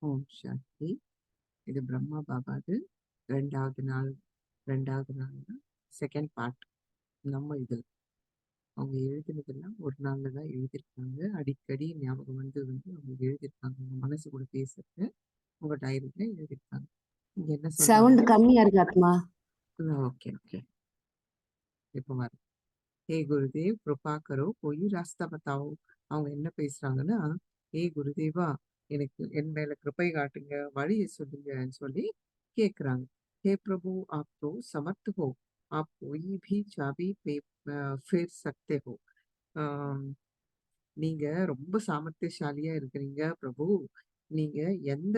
ஓம் சாந்தி. இது பிரம்மா பாபாது 2வது நாள் 2வது நாள்னா செகண்ட் பார்ட். நம்ம இதில் அவங்க எழுதினதெல்லாம் ஒரு நாள்ல தான் எழுதியிருக்காங்க. அடிக்கடி ஞாபகம் வந்து அவங்க எழுதியிருக்காங்க. உங்க மனசு கூட பேசுறது உங்க டைரியில எழுதியிருக்காங்க. இங்க என்ன சவுண்ட் சொல்றாங்க? கம்மியா இருக்கு ஆத்மா. Okay okay. இப்போ வரும். हे गुरुदेव कृपा करो कोई रास्ता बताओ. அவங்க என்ன பேசுறாங்கன்னா, ஏ குருதேவா எனக்கு என் மேல கிருபை காட்டுங்க, வழியை சொல்லுங்கன்னு சொல்லி கேக்குறாங்க. हे प्रभु आप तो समर्थ हो, आप कोई भी चाबी पे फेर सकते हो. ஆம், நீங்க ரொம்ப சாமர்த்தியசாலியா இருக்கிறீங்க பிரபு. நீங்க எந்த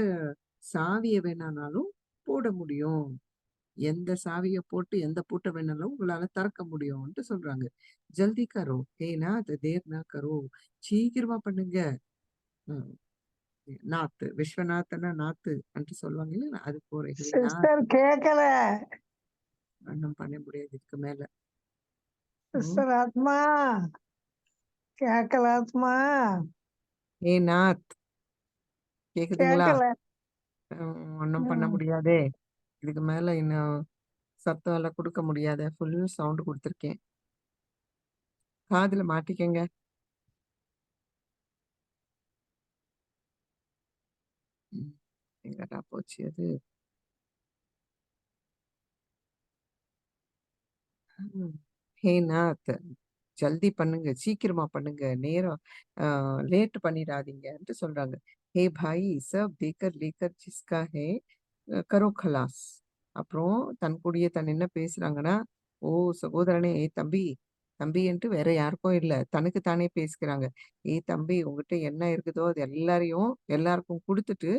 சாவிய வேணானாலும் போட முடியும். எந்த சாவிய போட்டு எந்த பூட்ட வேணாலும் உங்களால திறக்க முடியும்ன்ட்டு சொல்றாங்க. ஜல்தி கரோ, ஏன்னா அது தேர் நா கரோ. சீக்கிரமா பண்ணுங்க. ம். நாத்து விஸ்வநாதன நாத்து என்று சொல்லுவாங்க இல்லையா? அது போற ஹே சிஸ்டர் நாத் கேட்கல. ஒண்ணும் பண்ண முடியாது இதுக்கு மேல. ம். சிஸ்டர் ஆத்மா கேட்கல. ஆத்மா ஹே நாத் கேக்குதுங்களா? கேட்கல. ஒண்ணும் பண்ண ம். முடியாதே. இதுக்கு மேல இன்னும் சத்தம் எல்லாம் குடுக்க முடியாத. ஃபுல் சவுண்ட் குடுத்துருக்கேன். காதுல மாட்டிக்கங்க. ம். எங்கடா போச்சு அது? ம். ஹே நாத் ஜல்தி பண்ணுங்க, சீக்கிரமா பண்ணுங்க, நேரம் லேட் பண்ணிடாதீங்கன்ட்டு சொல்றாங்க. ஹே பாய் சப் தேக்கர் லேக்கர் ஜிஸ்கா ஹே கரோ खलास. அப்புறம் தன் கூடயே தன் என்ன பேசுறாங்கன்னா, ஓ சகோதரனே, ஏ தம்பி, தம்பின்ட்டு வேற யாருக்கும் இல்ல. தனக்கு தானே பேசிக்கிறாங்க. ஏ தம்பி, உன்கிட்ட என்ன இருக்குதோ அது எல்லாருக்கும் குடுத்துட்டு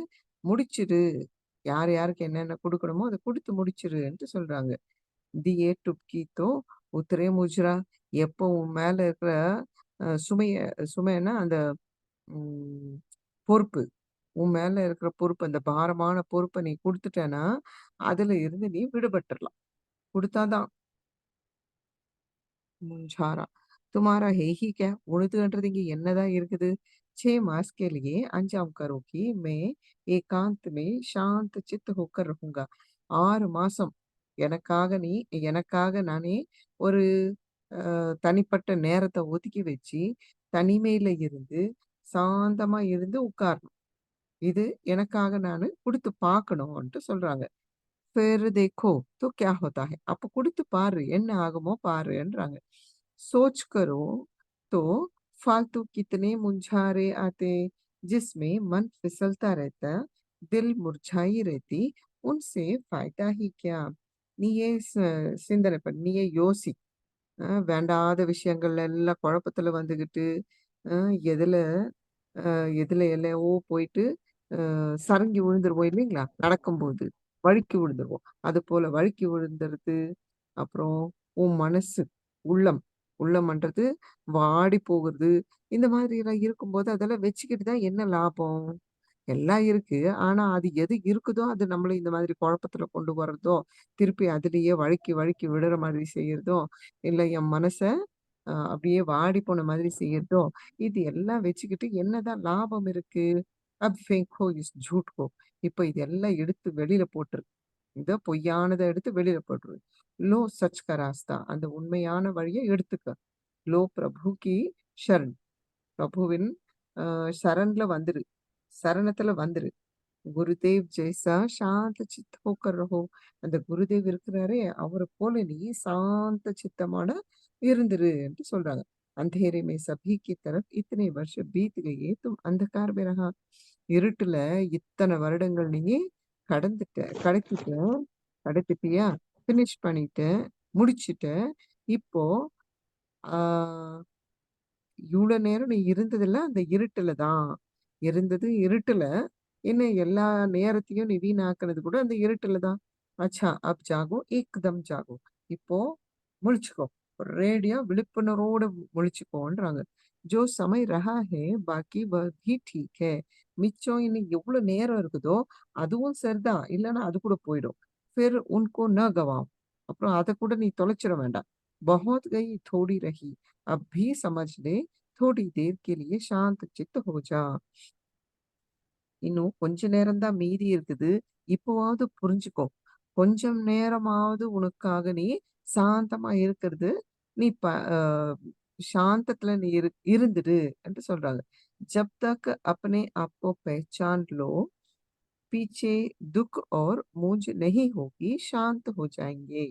முடிச்சிடு. யார் யாருக்கு என்னென்ன குடுக்கணுமோ அத குடுத்து முடிச்சிருன்ட்டு சொல்றாங்க. दिए टुपकी तो उतरे मुजरा. எப்போ உன் மேல இருக்கிற சுமைன்னா அந்த ம், பொறுப்பு, உன் மேல இருக்கிற பொறுப்பு, அந்த பாரமான பொறுப்பை நீ கொடுத்துட்டேன்னா அதுல இருந்து நீ விடுபட்டுறலாம். கொடுத்தாதான் मुंझारा तुम्हारा है ही क्या. உனதுன்றது இங்க என்னதான் இருக்குது. 6 मास के लिए अंजाम करो कि मैं एकांत में शांत चित्त होकर रहूंगा. 6 மாசம் எனக்காக நானே ஒரு தனிப்பட்ட நேரத்தை ஒதுக்கி வச்சு தனிமையில இருந்து சாந்தமா இருந்து உட்காரணும். இது எனக்காக நானு குடுத்து பார்க்கணும்ன்ட்டு சொல்றாங்க. फिर देखो तो क्या होता है. அப்ப குடுத்து பாரு என்ன ஆகுமோ பாருன்றாங்க. सोच करो तो फालतू कितने मुंझारे आते जिसमें मन फिसलता रहता, दिल मुरझाई रहती, उनसे फायदा ही क्या. நீயே சிந்தனை பண்ணு, நீயே யோசி. வேண்டாத விஷயங்கள்ல எல்லாம் குழப்பத்துல வந்துகிட்டு, அ எதுல எதுல எல்லையோ போயிட்டு சறுங்கி விழுந்துருவோம் இல்லைங்களா? நடக்கும்போது வழுக்கி விழுந்துருவோம். அதுபோல வழுக்கி விழுந்துறது. அப்புறம் உன் மனசு, உள்ளம் உள்ளம்ன்றது வாடி போகுறது. இந்த மாதிரிலாம் இருக்கும்போது அதெல்லாம் வச்சுக்கிட்டு தான் என்ன லாபம்? எல்லாம் இருக்கு. ஆனா அது எது இருக்குதோ அது நம்மள இந்த மாதிரி குழப்பத்துல கொண்டு வர்றதோ, திருப்பி அதிலேயே வழுக்கி வழுக்கி விடுற மாதிரி செய்யறதோ, இல்ல என் மனச அப்படியே வாடி போன மாதிரி செய்யறதோ, இது எல்லாம் வச்சுக்கிட்டு என்னதான் லாபம் இருக்கு? அப் ஃபேங்க் இஸ் ஜூட் கோ. இப்ப இதெல்லாம் எடுத்து வெளியில போட்டுரு. இத பொய்யானத எடுத்து வெளியில போட்டுரு. லோ சச் கா ராஸ்தா. அந்த உண்மையான வழிய எடுத்துக்க. லோ பிரபு கி ஷரண். பிரபுவின் சரண்ல வந்துரு. சரணத்துல வந்துரு. குருதேவ் ஜெய்சா சாந்த சித் ஹோக்கர் ரஹோ. அந்த குருதேவ் இருக்கிறாரே அவரை போல நீ சாந்த சித்தமான இருந்துரு என்று சொல்றாங்க. अंधेरे में सभी की तरफ इतने वर्ष बीत गए तुम अंधकार में रहा. இருட்டுல இத்தனை வருடங்கள் நீ கடத்திட்ட கடத்திட்டியா, பினிஷ் பண்ணிட்ட, முடிச்சிட்ட. இப்போ ஆஹ் இவ்வளோ நேரம் நீ இருந்ததுல அந்த இருட்டுல தான் இருந்தது. இருட்டுல என்ன எல்லா நேரத்தையும் நீ வீணாக்குனது கூட அந்த இருட்டுல தான். அச்சா அப் ஜாகோ ஏக்தம் ஜாகோ. இப்போ முழிச்சுக்கோ. ஒரேடியா விழிப்புணர்வோட முழிச்சுக்கோன்றாங்க. ஜோ சமய் ரஹா ஹே பாக்கி வஹ் பி டீக் ஹே. மிச்சம் இன்னும் எவ்வளவு நேரம் இருக்குதோ அதுவும் சரிதான். இல்லைன்னா அது கூட போயிடும். फिर उनको न गवाओ. அப்புறம் அதை கூட நீ தொலைச்சிட வேண்டாம். बहुत गई थोड़ी रही, अब भी समझ ले, थोड़ी देर के लिए शांत चित्त हो जा. இன்னும் கொஞ்ச நேரம் தான் மீதி இருக்குது. இப்பவாவது புரிஞ்சுக்கோ. கொஞ்சம் நேரமாவது உனக்காக நீ சாந்தமா இருக்கிறது, நீ ப அ சாந்தத்துல நீ இருந்துடு என்று சொல்றாங்க. "जब तक अपने आप को पहचान लो, पीछे दुःख और मूंज नहीं होगी, शांत हो जाएंगे."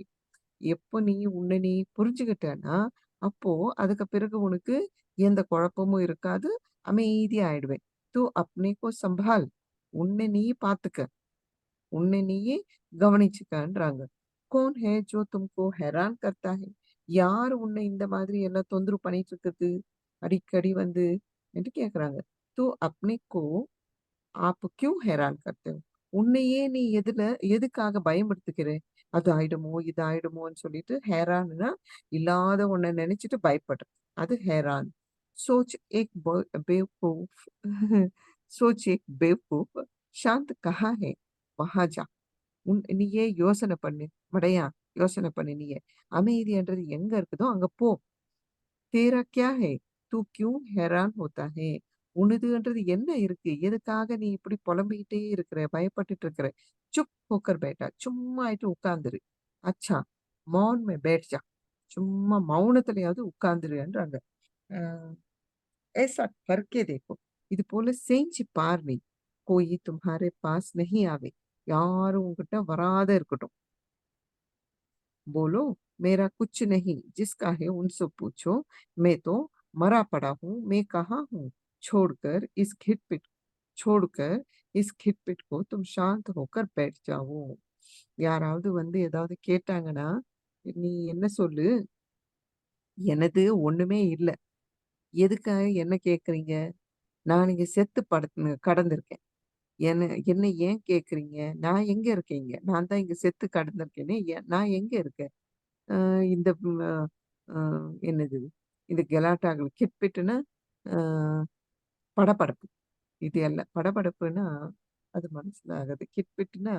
எப்போ நீ உன்ன நீ புரிஞ்சுகிட்டன்னா, அப்போ அதுக்கு பிறகு உனக்கு எந்த குழப்பமும் இருக்காது. அமைதியா ஆயிடுவேன். "तू अपने को संभाल." உன்னை நீ பார்த்துக்க. உன்னை நீயே கவனிச்சுக்கன்றாங்க. "कौन है जो तुमको हैरान करता है?" யார் உன்னை இந்த மாதிரி எல்லாம் தொந்தரவு பண்ணிட்டு இருக்குது? அடிக்கடி வந்து என்று கேட்கறாங்க. "तू अपने को आप क्यों हैरान करते हो?" உன்னையே நீ எதுக்காக பயமுறுத்திக்கிற? அது ஆயிடுமோ, இது ஆயிடுமோன்னு சொல்லிட்டு ஹேரான்னா, இல்லாத ஒண்ண நெனச்சுட்டு பயப்படுறது. அது ஹேரான். सोच एक बेवकूफ सोच एक बेवकूफ शांत कहाँ है वहाँ जा. நீயே யோசனை பண்ணு. மடையா யோசனை பண்ணு நீயே. அமைதின்றது எங்க இருக்குதோ அங்க போ. तेरा क्या है? तू क्यों हैरान होता है? உனதுன்றது என்ன இருக்கு? எதுக்காக நீ இப்படி புலம்பிக்கிட்டே இருக்கிற? பயப்பட்டுட்டு இருக்கிற? चुप होकर बैठा. சும்மா ஆயிட்டு உட்கார்ந்துரு. अच्छा मौन में बैठ जा. சும்மா மௌனத்திலயாவது உட்கார்ந்துருன்றாங்க. அ ऐसा करके देखो. இது போல செஞ்சு பார் நீ. कोई तुम्हारे पास नहीं आवे. யாரும் உன்கிட்ட வராத இருக்கட்டும். बोलो मेरा कुछ नहीं जिसका है उनसे पूछो मैं तो मरा पड़ा हूँ मैं कहाँ हूँ छोड़कर इस खिटपिट छोड़कर इस खिटपिट को तुम शांत होकर बैठ जाओ யாராவது வந்து ஏதாவது கேட்டாங்கன்னா நீ என்ன சொல்லு எனது ஒண்ணுமே இல்ல எதுக்காக என்ன கேக்குறீங்க நான் இங்க செத்து கடந்திருக்கேன் என்ன ஏன் கேக்குறீங்க நான் எங்க இருக்கீங்க நான் தான் இங்க செத்து கடந்திருக்கேனே நான் எங்க இருக்கேன் இந்த அ அ என்னது இந்த கலாட்டாகள் கிட்பிட்டுன்னா, அ படபடப்பு. இது எல்லாம் படபடப்புன்னா, அது மனசுல ஆகாது. கிட்பிட்டுன்னா,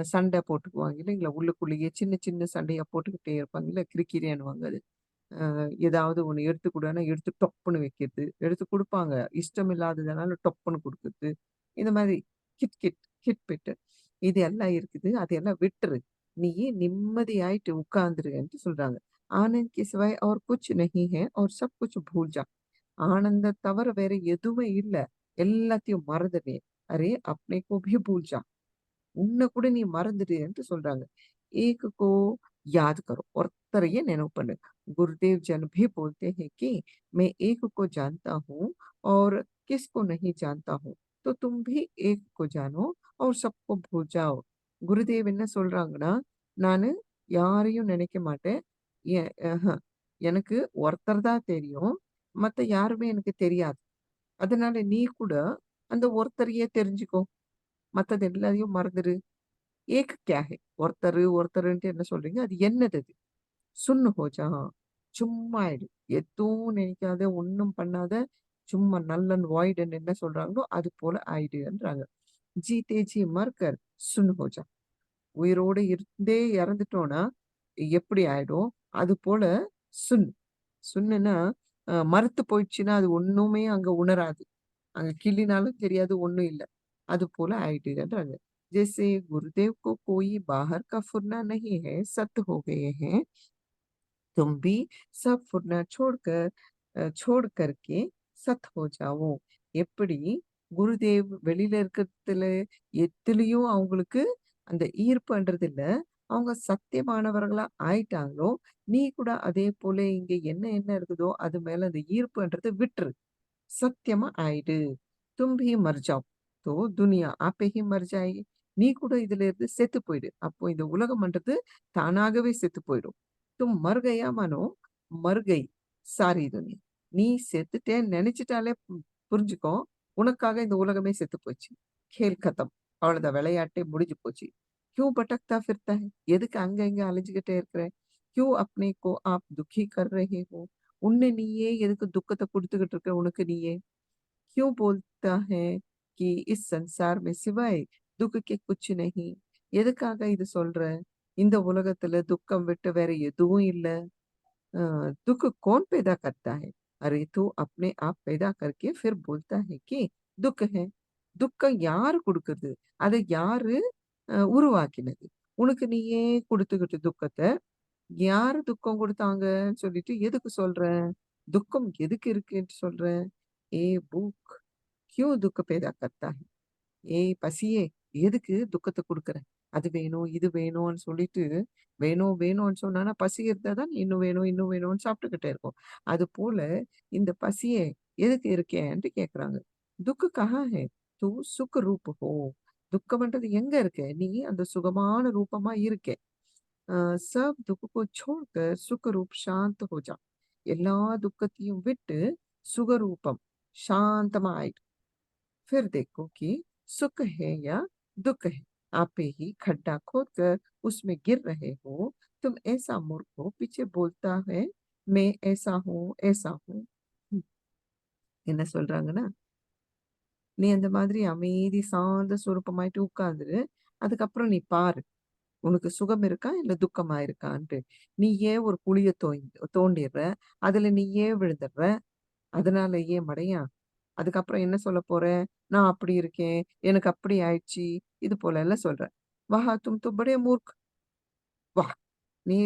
சண்டை போட்டுக்குவாங்க இல்லைங்களா? உள்ளுக்குள்ளேயே சின்ன சின்ன சண்டையா போட்டுக்கிட்டே இருப்பாங்கல்ல, கிரிக்கிரின்னுவாங்க அது. ஏதாவது ஒண்ணு எடுத்து குடுன்னா, எடுத்து டொப்புன்னு வைக்கிறது. எடுத்து குடுப்பாங்க. இஷ்டம் இல்லாததுனால டொப்புன்னு குடுக்குறது. இந்த மாதிரி கிட் கிட், கிட் பிட் இது எல்லாம் இருக்குது. அதையெல்லாம் விட்டுரு. நீ நிம்மதியாயிட்டு உட்கார்ந்துருன்னு சொல்றாங்க. ஆனந்த் के सिवाय और कुछ नहीं है और सब कुछ भूल जा. ஆனந்த தவிர வேற எதுவுமே இல்ல. எல்லாத்தையும் மறந்துடு. அரே अपने को भी भूल जा. உன்ன கூட நீ மறந்துடுன்ட்டு சொல்றாங்க. एक को याद करो ஒருத்தரையே நினைவு பண்ணு. गुरुदेव जन भी बोलते हैं कि मैं एक को जानता हूँ और किसको नहीं जानता हूँ. तो तुम भी एक को जानो और सबको भूल जाओ. குருதேவ் என்ன சொல்றாங்கன்னா, நானு யாரையும் நினைக்க மாட்டேன். எ அஹ எனக்கு ஒருத்தர் தான் தெரியும். மத்த யாருமே எனக்கு தெரியாது. அதனால நீ கூட அந்த ஒருத்தரையே தெரிஞ்சுக்கோ. மத்தது எல்லாரையும் மறந்துரு. ஏக் क्या है? ஒருத்தருன்ட்டு என்ன சொல்றீங்க? அது என்னது அது? சுன்னு ஹோ ஜா. சும்மா இரு. எதுவும் நினைக்காத, ஒண்ணும் பண்ணாத, சும்மா நல்லன் வாய்டுன்னு என்ன சொல்றாங்களோ, அது போல ஆயிடுன்றாங்க. ஜீத்தே ஜீ மர்கர் சுன் ஹோ ஜா. உயிரோட இருந்தே இறந்துட்டோம்னா, எப்படி ஆயிடும்? அதுபோல சுன். சுன்னுன்னா மரத்து போயிடுச்சுன்னா, அது ஒண்ணுமே அங்க உணராது. அங்க கிள்ளினாலும் தெரியாது, ஒண்ணும் இல்ல. அதுபோல ஆயிடுதுன்றாங்க. जैसे गुरुदेव को कोई बाहर का फुरना नहीं है, सत हो गए हैं, तुम भी सब फुरना छोड़ करके சத் ஹோ ஜாவோ. எப்படி குருதேவ் வெளியில இருக்கிறதுல எதுலயும் அவங்களுக்கு அந்த ஈர்ப்புன்றது இல்ல. அவங்க சத்தியமானவர்களா ஆயிட்டாங்களோ, நீ கூட அதே போல இங்க என்ன என்ன இருக்குதோ, அது மேல அந்த ஈர்ப்புன்றத விட்டுரு. சத்தியமா ஆயிடு. तुम भी मर जाओ तो दुनिया आपे ही मर जाएगी. நீ கூட இதுல இருந்து செத்து போயிடு. அப்போ இந்த உலகம்ன்றது தானாகவே செத்து போயிடும். तुम मर गया मानो मर गई सारी दुनिया. நீ செத்துட்டேன்னு நெனச்சுட்டாலே புரிஞ்சுக்கோ. உனக்காக இந்த உலகமே செத்து போச்சு. खेल खत्म. அவ்வளவுதான் விளையாட்டே முடிஞ்சு போச்சு. क्यों भटकता फिरता है? எதுக்கு அங்க இங்க அலைஞ்சுகிட்டே இருக்கிற? क्यों अपने को आप दुखी कर रहे हो? உன்னை நீயே எதுக்கு துக்கத்த குடுத்துக்கிட்டு இருக்க உனக்கு நீயே? क्यों बोलता है कि इस संसार में सिवाय दुःख के कुछ नहीं. எதுக்காக இது சொல்ற? இந்த உலகத்துல துக்கம் விட்டு வேற எதுவும் இல்ல. अ, दुःख कौन पैदा करता है? अरे तू अपने आप पैदा करके फिर बोलता है कि दुःख है. துக்கம் யாரு குடுக்குறது? அத யாரு உருவாக்கினது? உனக்கு நீயே குடுத்துக்கிட்ட துக்கத்த, யாரு துக்கம் குடுத்தாங்கன்னு சொல்லிட்டு எதுக்கு சொல்ற? துக்கம் எதுக்கு இருக்குன்ட்டு சொல்ற? ஏ பூக் கியூ துக்க பேதா கர்த்தா है? ஏய் பசியே! எதுக்கு துக்கத்த குடுக்குற? அது வேணும், இது வேணும்னு சொல்லிட்டு, வேணும் வேணும்னு சொன்னானா, பசி இருந்தா தான் இன்னும் வேணும், இன்னும் வேணும்னு சாப்பிட்டுக்கிட்டே இருக்கோம். அதுபோல இந்த பசியே எதுக்கு இருக்கேன்ட்டு கேட்குறாங்க. துக்க கஹா है? तू सुख रूप हो. துக்கம்ன்றது எங்க இருக்கு? நீ அந்த சுகமான ரூபமா இருக்க. सब दुःख को छोड़कर सुख रूप शांत हो जा. எல்லா துக்கத்தையும் விட்டு சுகரூபம் சாந்தமா ஆயிடு. फिर देखो कि सुख है या दुख है। आप ही खड्डा खोदकर उसमें गिर रहे हो। तुम ऐसा मूर्ख हो, पीछे बोलता है मैं ऐसा हूँ, ऐसा हूँ. ம். என்ன சொல்றாங்கன்னா, "நீ அந்த மாதிரி அமைதி சாந்த சுரூபமாயிட்டு உட்கார்ந்துரு. அதுக்கப்புறம் நீ பாரு. உனக்கு சுகம் இருக்கா? இல்ல துக்கமா இருக்கான்ட்டு. நீ ஏன் ஒரு குழிய தோண்டிர்ற. அதுல நீயே விழுந்துடுற. அதனால ஏன் மடையா?" அதுக்கப்புறம் என்ன சொல்லப் போற? நான் அப்படி இருக்கேன். எனக்கு அப்படி ஆயிடுச்சு. இது போலல்லாம் சொல்ற. "வஹா தும் தோ படே மூர்க்." வாஹ்! நீ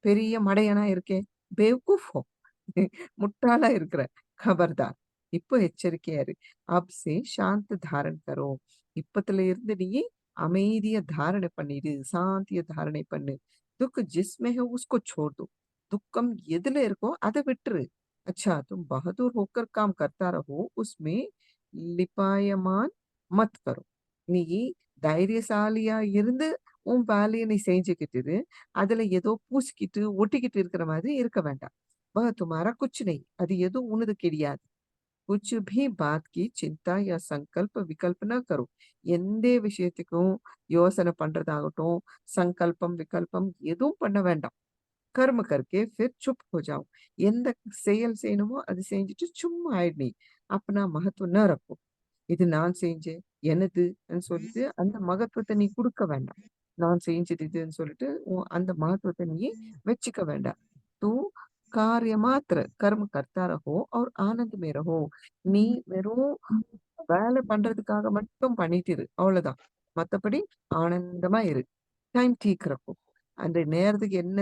பெரிய மடையனா இருக்கே! பேவகூஃப் ஹோ. முட்டாளா இருக்கிற. खबरदार. இப்போ எச்சரிக்கையா இரு. अब से शांत धारण करो. இப்பத்துல இருந்து நீ அமைதிய தாரணை பண்ணிடு. சாந்திய தாரணை பண்ணு. दुःख जिसमें है उसको छोड़ दो. துக்கம் எதுல இருக்கோ அத விட்டுரு. अच्छा तुम बहादुर होकर काम करता रहो. उसमें लिपायमान मत करो. நீ தைரியசாலியா இருந்து உன் வேலைய நீ செஞ்சுகிட்டு இரு. அதுல ஏதோ பூசிக்கிட்டு, ஒட்டிக்கிட்டு இருக்கிற மாதிரி இருக்க வேண்டாம். वह तुम्हारा कुछ नहीं. அது எதுவும் உனது கிடையாது. कुछ भी बात की चिंता या संकल्प विकल्प ना करो. எந்த விஷயத்துக்கும் யோசனை பண்றதாகட்டும், சங்கல்பம், விகல்பம் எதுவும் பண்ண வேண்டாம். कर्म करके फिर चुप हो जाओ. எந்த செயல் செய்யணுமோ அது செஞ்சுட்டு சும்மா ஆயிடு நீ. अपना महत्व न रखो. இது நான் செஞ்சேன், எனதுன்னு சொல்லிட்டு அந்த மகத்துவத்த நீ குடுக்க வேண்டாம். நான் செஞ்சது இதுன்னு சொல்லிட்டு அந்த மகத்துவத்த நீ வச்சுக்க வேண்டாம். तू कार्य मात्र कर्म करता रहो और आनंद में रहो. நீ வெறும் வேலை பண்றதுக்காக மட்டும் பண்ணிட்டு இரு. அவ்வளவுதான். மத்தபடி ஆனந்தமா இரு. டைம் டீக் ரக்கோ. அந்த நேரத்துக்கு என்ன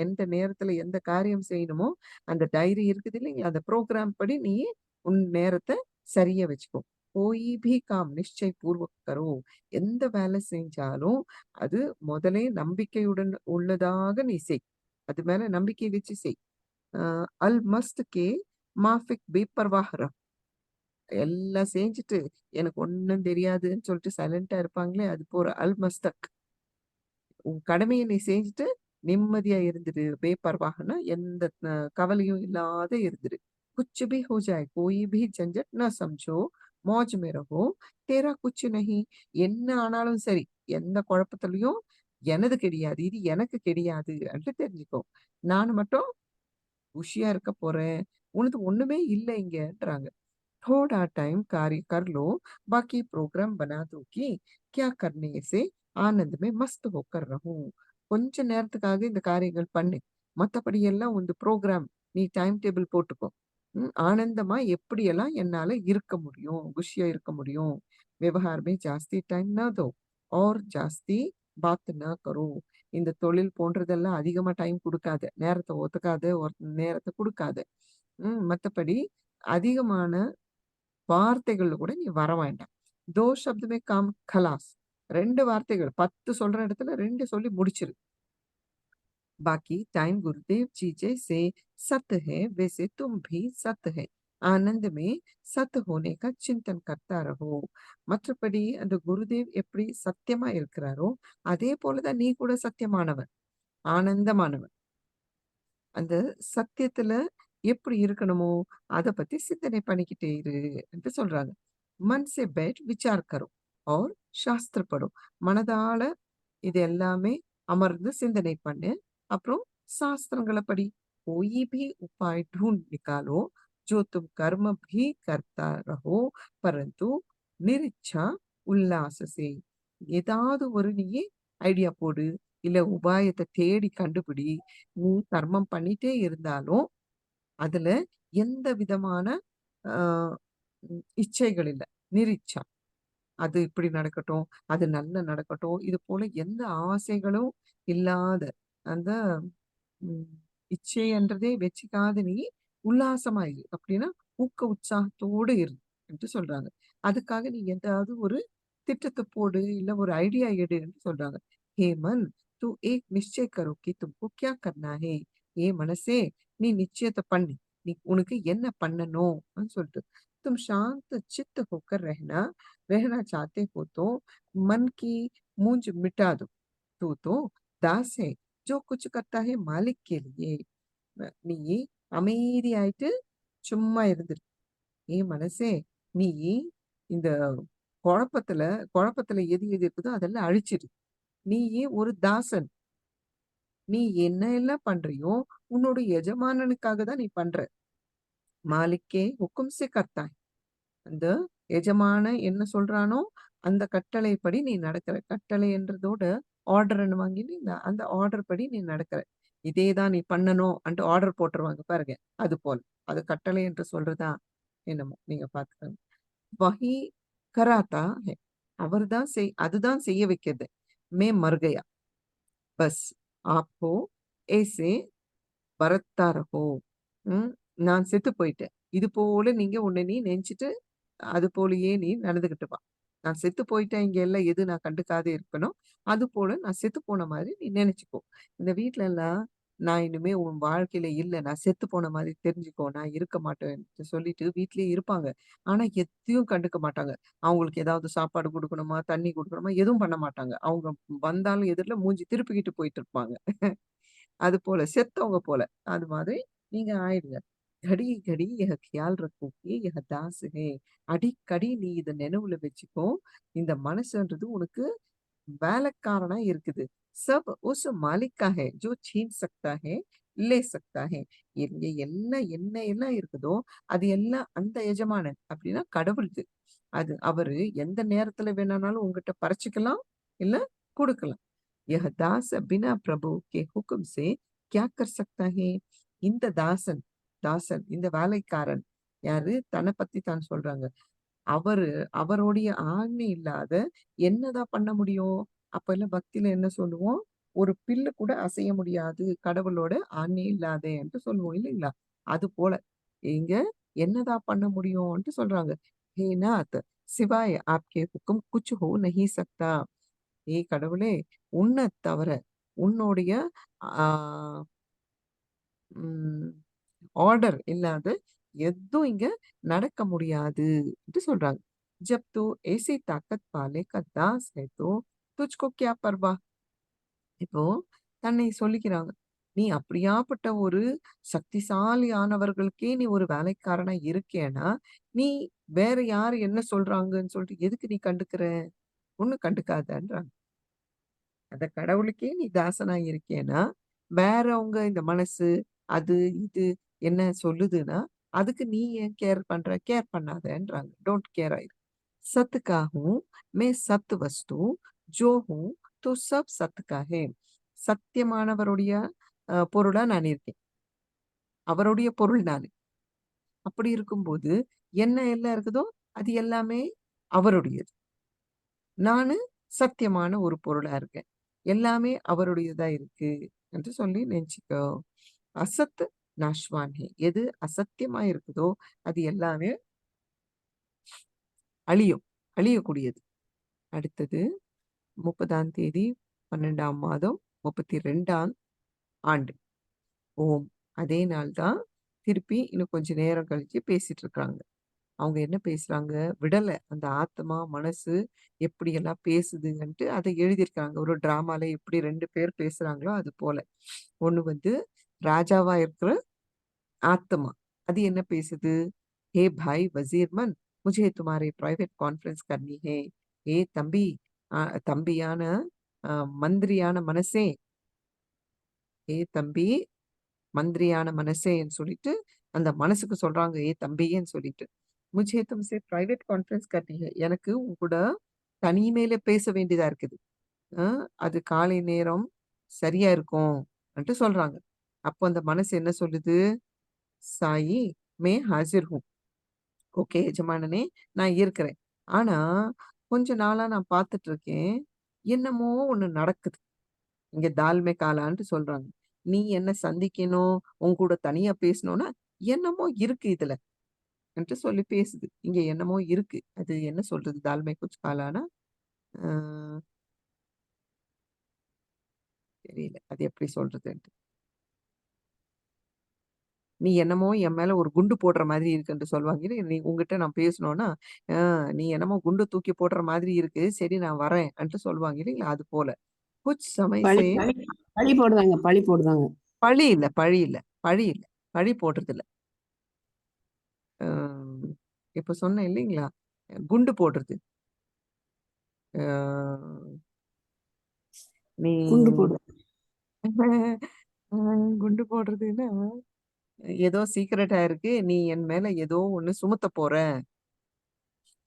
எந்த நேரத்துல எந்த காரியம் செய்யணுமோ, அந்த டைரி இருக்குது இல்லைங்களா? அந்த புரோகிராம் படி நீ உன் நேரத்த சரியா வச்சுக்கோ. கோயி பி காம் நிச்சய் பூர்வக் கரோ. எந்த வேலை செஞ்சாலும், அது முதலே நம்பிக்கையுடன் உள்ளதாக நீ செய். அது மேல நம்பிக்கை வச்சு செய். அ அல் மஸ்த் கே மாஃபிக் பேப்பர்வாஹ் ரஹ். எல்லாம் செஞ்சுட்டு, எனக்கு ஒண்ணும் தெரியாதுன்னு சொல்லிட்டு சைலன்ட்டா இருப்பாங்களே, அது போற அல் மஸ்தக். உன் கடமைய நீ செஞ்சுட்டு நிம்மதியா இருந்துடு. பேப்பர்வாகன்னா எந்த கவலையும் இல்லாத இருந்துடு. कुछ भी हो जाए, कोई भी झंझट ना समझो, मौज में रहो, तेरा कुछ नहीं. என்ன ஆனாலும் சரி, எந்த குழப்பத்திலயும் எனது கிடையாது. இது எனக்கு கிடையாது என்று தெரிஞ்சுக்கோ. நான் மட்டும் குஷியா இருக்க போறேன். உனது ஒண்ணுமே இல்ல இங்கன்றாங்க. थोड़ा टाइम कार्य कर लो, बाकी प्रोग्राम बना दो कि क्या करने से ஆனந்த் में मस्त होकर रहूं. கொஞ்ச நேரத்துக்காக இந்த காரியங்கள் பண்ணு. மத்தபடி எல்லாம் உந்து ப்ரோகிராம் நீ டைம் டேபிள் போட்டுக்கோ. ஆனந்தமா எப்படியெல்லாம் என்னால இருக்க முடியும், குஷியா இருக்க முடியும். व्यवहार में जास्ती टाइम ना दो और जास्ती बात ना करो. இந்த தொழில் போன்றதெல்லாம் அதிகமா டைம் குடுக்காத. நேரத்த ஒதுக்காத, ஒரு நேரத்த குடுக்காத. மத்தபடி அதிகமான வார்த்தைகள்ல கூட நீ வர வேண்டாம். 2 शब्द में काम खलास. 2 வார்த்தைகள் 10 சொல்ற இடத்துல 2 சொல்லி முடிச்சிரு. बाकी टाइम गुरुदेव जी जैसे सत्य है वैसे तुम भी सत्य है. आनंद में सत्य होने का चिंतन करता रहो. மற்றபடி அந்த குருதேவ் எப்படி சத்தியமா இருக்கிறாரோ, அதே போல தான் நீ கூட சத்தியமானவன், ஆனந்தமானவன். அந்த சத்தியத்துல எப்படி இருக்கணுமோ, அத பத்தி சிந்தனை பண்ணிக்கிட்டே இரு என்று சொல்றாங்க. मन से बैठ विचार करो और शास्त्र पढ़ो. மனதால இது எல்லாமே அமர்ந்து சிந்தனை பண்ணு. அப்புறம் சாஸ்திரங்கள படி. कोई भी उपाय ढूंढ निकालो जो तुम कर्म भी करता रहो परंतु निरिच्छा उल्लास से. ஏதாவது ஒரு நீ ஐடியா போடு. இல்ல உபாயத்த தேடி கண்டுபிடி. நீ கர்மம் பண்ணிட்டே இருந்தாலும், அதுல எந்த விதமான அ இச்சைகள் இல்ல. நிரிச்சா. அது இப்படி நடக்கட்டும், அது நல்லா நடக்கட்டும். இது போல எந்த ஆசைகளும் இல்லாத அந்த ம் இச்சைன்றதே வச்சுக்காத நீ உல்லாசமா இரு. அப்படின்னா உற்சாகத்தோடு இரு என்று சொல்றாங்க. அதுக்காக நீ ஏதாவது ஒரு திட்டத்த போடு, இல்ல ஒரு ஐடியா எடுன்னு சொல்றாங்க. "हे मन, तू एक निश्चय करो कि तुमको क्या करना है." ஏ மனசே, நீ நிச்சயத்த பண்ணு. நீ உனக்கு என்ன பண்ணணும்னு சொல்லிட்டு. तुम शांत चित्त होकर रहना रहना चाहते हो तो मन की मूंज मिटा दो. तू तो दास है जो कुछ करता है मालिक के लिए. நீ அமைதியாயிட்டு சும்மா இருந்துரு. ஏன் மனசே, நீ இந்த குழப்பத்துல குழப்பத்துல எது எது இருக்குதோ அதெல்லாம் அழிச்சிடு. நீயே ஒரு தாசன். நீ என்ன எல்லாம் பண்றியோ, உன்னோட எஜமானனுக்காக தான் நீ பண்ற. மாலிக்கே ஹுக்கும் சே கர்த்தா ஹை. அந்த எஜமானன் என்ன சொல்றானோ, அந்த கட்டளைப்படி நீ நடக்கிற. கட்டளை என்றதோட ஆர்டர்ன்னு வாங்கிட்டு அந்த ஆர்டர் படி நீ நடக்கிற. இதே தான் நீ பண்ணணும் அன்ட்டு ஆர்டர் போட்டுருவாங்க பாருங்க. அது போல. அது கட்டளை என்று சொல்றதா என்னமோ நீங்க பார்த்துக்கங்க. வஹி கராத்தா ஹை. அவர் தான் அதுதான் செய்ய வைக்கிறது. மே மர் கயா. பஸ் ஆப்கோ ஏசே பரத்தா ரஹோ. ம். நான் செத்து போயிட்டேன். இது போல நீங்க உன்ன நீ நெனச்சுட்டு, அது போலயே நீ நடந்துகிட்டு வா. நான் செத்து போயிட்டேன் இங்க எல்லாம் எது நான் கண்டுக்காத இருக்கனோ, அது போல நான் செத்து போன மாரி நீ நெனச்சுக்கோ. இந்த வீட்லலாம் நான் இனிமே உன் வாழ்க்கையில இல்ல. நான் செத்து போன மாரி தெரிஞ்சுக்கோ. நான் இருக்க மாட்டேன்ட்டு சொல்லிட்டு வீட்லயே இருப்பாங்க. ஆனா எதையும் கண்டுக்க மாட்டாங்க. அவங்களுக்கு ஏதாவது சாப்பாடு குடுக்கணுமா, தண்ணி குடுக்கணுமா, எதுவும் பண்ண மாட்டாங்க. அவங்க வந்தாலும் எதிர்ல மூஞ்சி திருப்பிக்கிட்டு போயிட்டு இருப்பாங்க. அது போல செத்தவங்க போல. அது மாதிரி நீங்க ஆயிடுங்க. "கடி கடி யஹ ख्याल रखो कि यह दास है." அடிக்கடி நீ இத நினைவுல வச்சுக்கோ. இந்த மனசுன்றது உனக்கு வேலைக்காரனா இருக்குது. "சப் உஸ் மாலிக் கா है, जो छीन सकता है, ले सकता है." இங்க எல்லாம் என்ன எல்லாம் இருக்குதோ, அது எல்லாம் அந்த எஜமானன். அப்படின்னா கடவுள்து. அது அவரு எந்த நேரத்துல வேணும்னாலும் உன்கிட்ட பறிச்சுக்கலாம், இல்ல குடுக்கலாம். यह दास बिना प्रभु के हुक्म से क्या कर सकता है. இந்த தாசன் தாசன் இந்த வேலைக்காரன் யாரு தன்னை பத்தி தான் சொல்றாங்க. அவரு அவருடைய ஆண்மை இல்லாத என்னதான் பண்ண முடியும்? அப்பல்லாம் பக்தியில என்ன சொல்லுவோம்? ஒரு பில்லு கூட அசைய முடியாது. கடவுளோட ஆண்மை இல்லாத என்று சொல்லுவோம் இல்லைங்களா? அது போல இங்க என்னதான் பண்ண முடியும்ன்ட்டு சொல்றாங்க. "हे नाथ, सिवाय आपके हुक्म कुछ हो नहीं सकता." ஏய் கடவுளே! உன்னத் தவிர, உன்னுடைய ஆ ம் ஆர்டர் இல்லாத எதுவும் இங்க நடக்க முடியாது என்று சொல்றாங்க. "जब तू ऐसी ताकत वाले का दास है तो तुझको क्या परवाह." இப்போ தன்னை சொல்லிக்கிறாங்க. "நீ அப்படியாப்பட்ட ஒரு சக்திசாலியானவர்களுக்கே நீ ஒரு வேலைக்காரனா இருக்கேன்னா, நீ வேற யாரு என்ன சொல்றாங்கன்னு சொல்லிட்டு எதுக்கு நீ கண்டுக்கிற? ஒண்ணும் கண்டுக்காதன்றாங்க." அந்த கடவுளுக்கே நீ தாசனா இருக்கேன்னா, வேறவங்க இந்த மனசு, அது, இது என்ன சொல்லுதுன்னா, அதுக்கு நீ ஏன் கேர் பண்ற? கேர் பண்ணாதன்றாங்க. டோன்ட் கேர் ஆயிரு. सत का हूँ, मैं सत वस्तु जो हूँ, तो सब सत का है. சத்தியமானவருடைய பொருளா நான் இருக்கேன். அவருடைய பொருள் நானு. அப்படி இருக்கும்போது, என்ன எல்லாம் இருக்குதோ, அது எல்லாமே அவருடையது. நானு சத்தியமான ஒரு பொருளா இருக்கேன். எல்லாமே அவருடையதா இருக்கு என்று சொல்லி நெனச்சுக்கோ. அசத் நாஷ்வான் ஹை. எது அசத்தியமா இருக்குதோ, அது எல்லாமே அழியும். அழியக்கூடியது. அடுத்தது 30ஆம் தேதி 12ஆம் மாதம் 32ஆம் ஆண்டு. ஓம். அதே நாள் தான் திருப்பி இன்னும் கொஞ்சம் நேரம் கழிச்சு பேசிட்டு இருக்காங்க. அவங்க என்ன பேசுறாங்க? விடல. அந்த ஆத்மா, மனசு எப்படியெல்லாம் பேசுதுங்கன்ட்டு அத எழுதியிருக்காங்க. ஒரு ட்ராமால எப்படி 2 பேர் பேசுறாங்களோ அது போல. ஒண்ணு வந்து ராஜாவா இருக்கிற ஆத்மா. அது என்ன பேசுது? "हे भाई वज़ीरमन, मुझे तुम्हारे प्राइवेट कॉन्फ्रेंस करनी है." "ஏ தம்பி, அ தம்பியான அ மந்திரியான மனசே, ஏ தம்பி மந்திரியான மனசேன்னு சொல்லிட்டு, அந்த மனசுக்கு சொல்றாங்க, "ஏ தம்பியேன்னு சொல்லிட்டு. முझे तुमसे प्राइवेट कॉन्फ्रेंस करनी है." எனக்கு உன் கூட தனிமையில பேச வேண்டியதா இருக்குது. அ அது காலை நேரம் சரியா இருக்கும்ன்ட்டு சொல்றாங்க. அப்போ அந்த மனசு என்ன சொல்லுது? "சாயி, मैं हाज़िर हूँ." ஓகே எஜமானனே, நான் இருக்கிறேன். ஆனா, கொஞ்ச நாளா நான் பார்த்துட்டு இருக்கேன். என்னமோ ஒண்ணு நடக்குது. இங்க தால் மே காலான்ட்டு சொல்றாங்க. நீ என்ன சந்திக்கணும், உன் கூட தனியா பேசணும்னா, என்னமோ இருக்கு இதுல. என்று சொல்லி பேசுது. இங்க என்னமோ இருக்கு. அது என்ன சொல்றது? தால் மே குச் காலானா? அ தெரியல. அது எப்படி சொல்றதுன்ட்டு. நீ என்னமோ என் மேல ஒரு குண்டு போடுற மாதிரி இருக்குன்ட்டு சொல்லுவாங்க. நீ உன்கிட்ட நான் பேசணும்னா, "அ நீ என்னமோ குண்டு தூக்கி போடுற மாதிரி இருக்கு. சரி நான் வரேன்" அன்ட்டு சொல்லுவாங்க இல்லைங்களா? அது போல. குச் சமய் பழி சே பழி பழி போடுதாங்க, பழி போடுதாங்க. பழி இல்ல, பழி இல்ல, பழி இல்ல. பழி போடுறதில்ல. அ இப்ப சொன்னேன் இல்லைங்களா? குண்டு போடுறது. அ நீ குண்டு போடு. குண்டு போடுறதுன்னா, ஏதோ சீக்ரெட்டா இருக்கு. நீ என் மேல ஏதோ ஒண்ணு சுமத்தப் போற.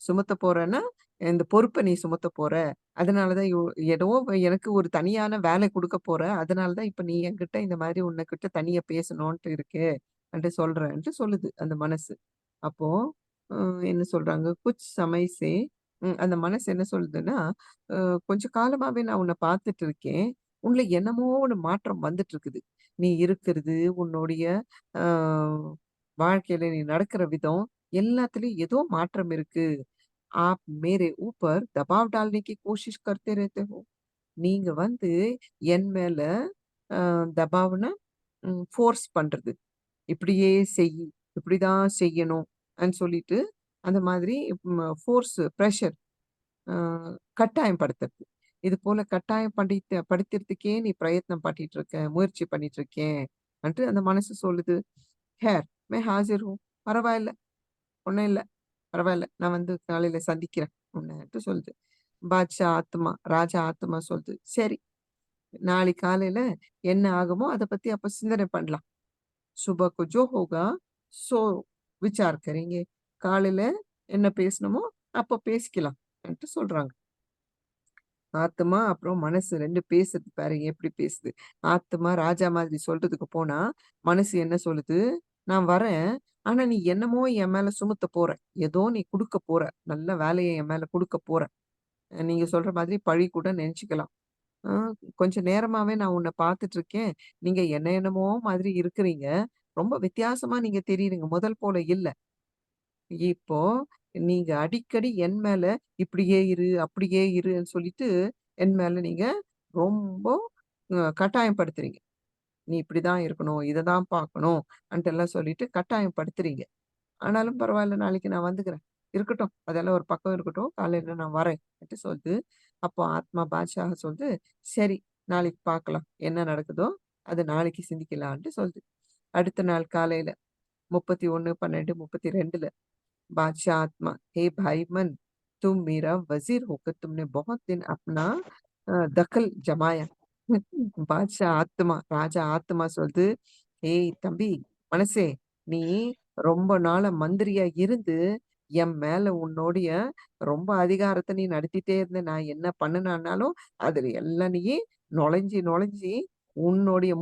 சுமத்தப் போறன்னா, இந்த பொறுப்ப நீ சுமத்தப் போற. அதனால தான் ஏதோ எனக்கு ஒரு தனியான வேலை குடுக்கப் போற. அதனால தான் இப்ப நீ என்கிட்ட இந்த மாதிரி உன்கிட்ட தனியா பேசணுன்ட்டு இருக்கு. அன்ட்டு சொல்றேன்ட்டு சொல்லுது அந்த மனசு. அப்போ அ என்ன சொல்றாங்க, குச் சமய் சே அந்த மனசு என்ன சொல்லுதுன்னா, அ கொஞ்ச காலமாவே நான் உன்ன பார்த்துட்டு இருக்கேன். உன்ல என்னமோ ஒரு மாற்றம் வந்துட்டு இருக்குது. நீ இருக்கிறது, உன்னுடைய அ வாழ்க்கையில நீ நடக்கிற விதம், எல்லாத்துலயும் ஏதோ மாற்றம் இருக்கு. आप मेरे ऊपर दबाव डालने की कोशिश करते रहते हो. நீங்க வந்து என் மேல தபாவ்னா ஃபோர்ஸ் பண்றது. இப்படியே செய், இப்படிதான் செய்யணும் சொல்லிட்டு, அந்த மாதிரி ஃபோர்ஸ், பிரஷர் அ கட்டாயம் படுத்துறது. இது போல கட்டாயம் படுத்துறதுக்கே நீ பிரயத்னம் பண்ணிட்டு இருக்க, முயற்சி பண்ணிட்டு இருக்கேன். அந்த மனசு சொல்லுது. "खैर मैं हाज़िर हूँ." பரவாயில்ல, ஒண்ணும் இல்ல. பரவாயில்ல. நான் வந்து காலையில சந்திக்கிறேன் உன்னன்ட்டு சொல்லுது. பாட்ஷா ஆத்மா, ராஜா ஆத்மா சொல்லுது. சரி, நாளைக்கு காலையில என்ன ஆகுமோ அத பத்தி அப்ப சிந்தனை பண்ணலாம். சுபஹ் को जो होगा सो विचार करेंगे. காலையில என்ன பேசணுமோ அப்ப பேசிக்கலாம் ன்ட்டு சொல்றாங்க. ஆத்மா அப்புறம் மனசு 2 பேசுது பாருங்க எப்படி பேசுது. ஆத்மா ராஜா மாதிரி சொல்றதுக்கு போனா, மனசு என்ன சொல்லுது? நான் வரேன். ஆனா நீ என்னமோ என் மேல சுமத்த போற. ஏதோ நீ குடுக்க போற. நல்ல வேலைய என் மேல குடுக்க போற. நீங்க சொல்ற மாதிரி பழி கூட நெனச்சுக்கலாம். ஆ கொஞ்ச நேரமாவே நான் உன்ன பார்த்துட்டு இருக்கேன். நீங்க என்னமோ மாதிரி இருக்கிறீங்க. ரொம்ப வித்தியாசமா நீங்க தெரியிறீங்க. முதல் போல இல்ல. இப்போ நீங்க அடிக்கடி என் மேல இப்படியே இரு, அப்படியே இருன்னு சொல்லிட்டு, என் மேல நீங்க ரொம்ப கட்டாயப்படுத்துறீங்க. நீ இப்படிதான் இருக்கணும், இத தான் பார்க்கணும் எல்லாம் சொல்லிட்டு கட்டாயம் படுத்துறீங்க. ஆனாலும் பரவாயில்ல நாளைக்கு நான் வந்துக்கிறேன். இருக்கட்டும். அதெல்லாம் ஒரு பக்கம் இருக்கட்டும். காலையில நான் வரேன். சொல்லுது. அப்போ ஆத்மா பாட்ஷாஹ சொல்லுது, சரி நாளைக்கு பார்க்கலாம். என்ன நடக்குதோ, அது நாளைக்கு சிந்திக்கலான்ட்டு சொல்லுது. அடுத்த நாள் காலையில 31/12/32 बादशाह आत्मा, हे भाई मन, तुम मेरा वज़ीर होकर तुमने बहुत दिन अपना दखल जमाया. பாட்ஷா ஆத்மா, ராஜா ஆத்மா சொல்லுது, "ஏய் தம்பி, மனசே, நீ ரொம்ப நாளா மந்திரியா இருந்து, என் மேல உன்னுடைய ரொம்ப அதிகாரத்த நீ நடத்திட்டே இருந்த. நான் என்ன பண்ணுனானாலும், அதுல எல்லாம் நீ நுழைஞ்சு உன்னுடைய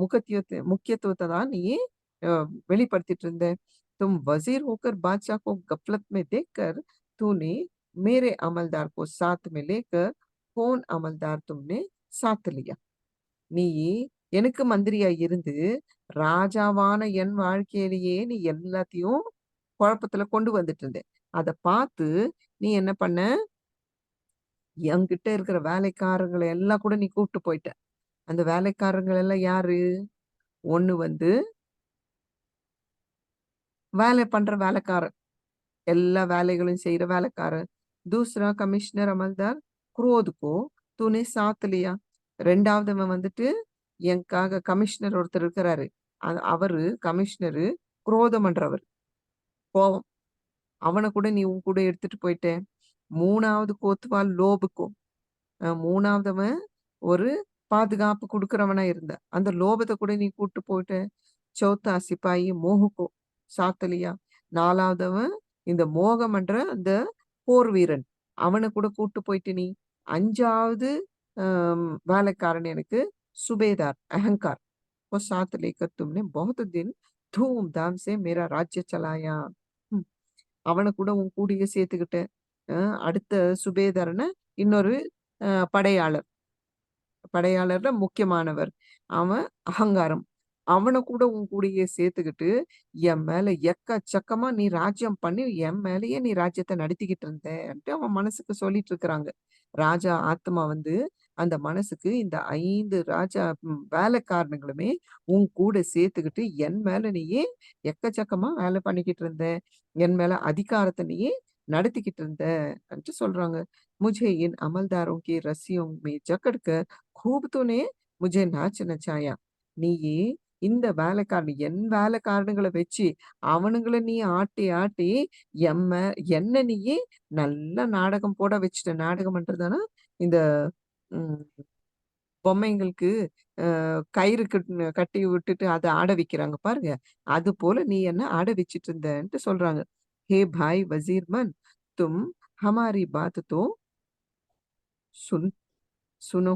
முக்கியத்துவத்த தான் நீ அ வெளிப்படுத்திட்டு இருந்த. तुम वज़ीर होकर बादशाह को गफलत में देखकर तूने मेरे अमलदार को साथ में लेकर कौन अमलदार तुमने साथ लिया? நீ எனக்கு மந்திரியா இருந்து, ராஜாவான என் வாழ்க்கையிலேயே நீ எல்லாத்தையும் குழப்பத்துல கொண்டு வந்துட்டு இருந்த. அத பார்த்து நீ என்ன பண்ண? என்கிட்ட இருக்கிற வேலைக்காரங்கள எல்லாம் கூட நீ கூப்பிட்டு போயிட்ட. அந்த வேலைக்காரங்கள் எல்லாம் யாரு? ஒண்ணு வந்து வேலை பண்ற வேலைக்காரன். எல்லா வேலைகளையும் செய்ற வேலைக்காரன். दूसरा கமிஷனர் अमलदार क्रोध को तूने साथ लिया. 2வதுவன் வந்துட்டு எனக்காக கமிஷனர் ஒருத்தர் இருக்கிறாரு. அவரு கமிஷனரு குரோதம் பண்றவர். கோவம். அவன கூட நீ உன் கூட எடுத்துட்டு போயிட்ட. 3வது கோத்வால் லோபுக்கோ 3வதவன் ஒரு பாதுகாப்பு குடுக்குறவனா இருந்தா. அந்த லோபத்த கூட நீ கூட்டு போயிட்ட. சௌத்தா சிப்பாயி மோஹுக்கோ சாத்தலியா. 4வதவன் இந்த மோகம்ன்ற அந்த போர் வீரன். அவன கூட கூட்டு போயிட்ட நீ. 5வது வேலைக்காரன் எனக்கு சுபேதார், अहंकार को साथ लेकर तुमने बहुत दिन धूम-धाम से मेरा राज्य चलाया. ம். அவன கூட உன் கூடயே சேர்த்துக்கிட்ட. அ அடுத்த சுபேதர்ன்னு இன்னொரு படையாளர். படையாளர்ல முக்கியமானவர். அவன் அகங்காரம். அவன கூட உன் கூடயே சேர்த்துக்கிட்டு, என் மேல எக்கச்சக்கமா நீ ராஜ்யம் பண்ணி, என் மேலயே நீ ராஜ்யத்த நடத்திக்கிட்டு இருந்தன்ட்டு அவன் மனசுக்கு சொல்லிட்டு இருக்கிறாங்க. ராஜா ஆத்மா வந்து அந்த மனசுக்கு இந்த 5 ராஜா வேலைக்காரனுங்களுமே உன் கூட சேர்த்துக்கிட்டு, என் மேல நீயே எக்கச்சக்கமா வேலை பண்ணிக்கிட்டு இருந்த. என் மேல அதிகாரத்த நீயே நடத்திக்கிட்டு இருந்தன்ட்டு சொல்றாங்க. मुझे इन अमलदारों की रस्सियों में जकड़कर खूब तूने मुझे नाच नचाया. நீயி இந்த வேலைக்காரன் என் வேலைக்காரனுங்கள வச்சு, அவனுங்கள நீ ஆட்டி, ஆட்டி எம்ம என்ன நீயி நல்லா நாடகம் போட வச்சுட்ட. நாடகம்ன்றதுனா, இந்த ம் பொம்மைங்களுக்கு கயிறு கட்டி விட்டுட்டு அத ஆட வைக்கிறாங்க பாருங்க. அது போல நீ என்ன ஆட வச்சுட்டு இருந்தன்ட்டு சொல்றாங்க. "हे भाई वज़ीर मन, तुम हमारी बात तो सुन सुनो"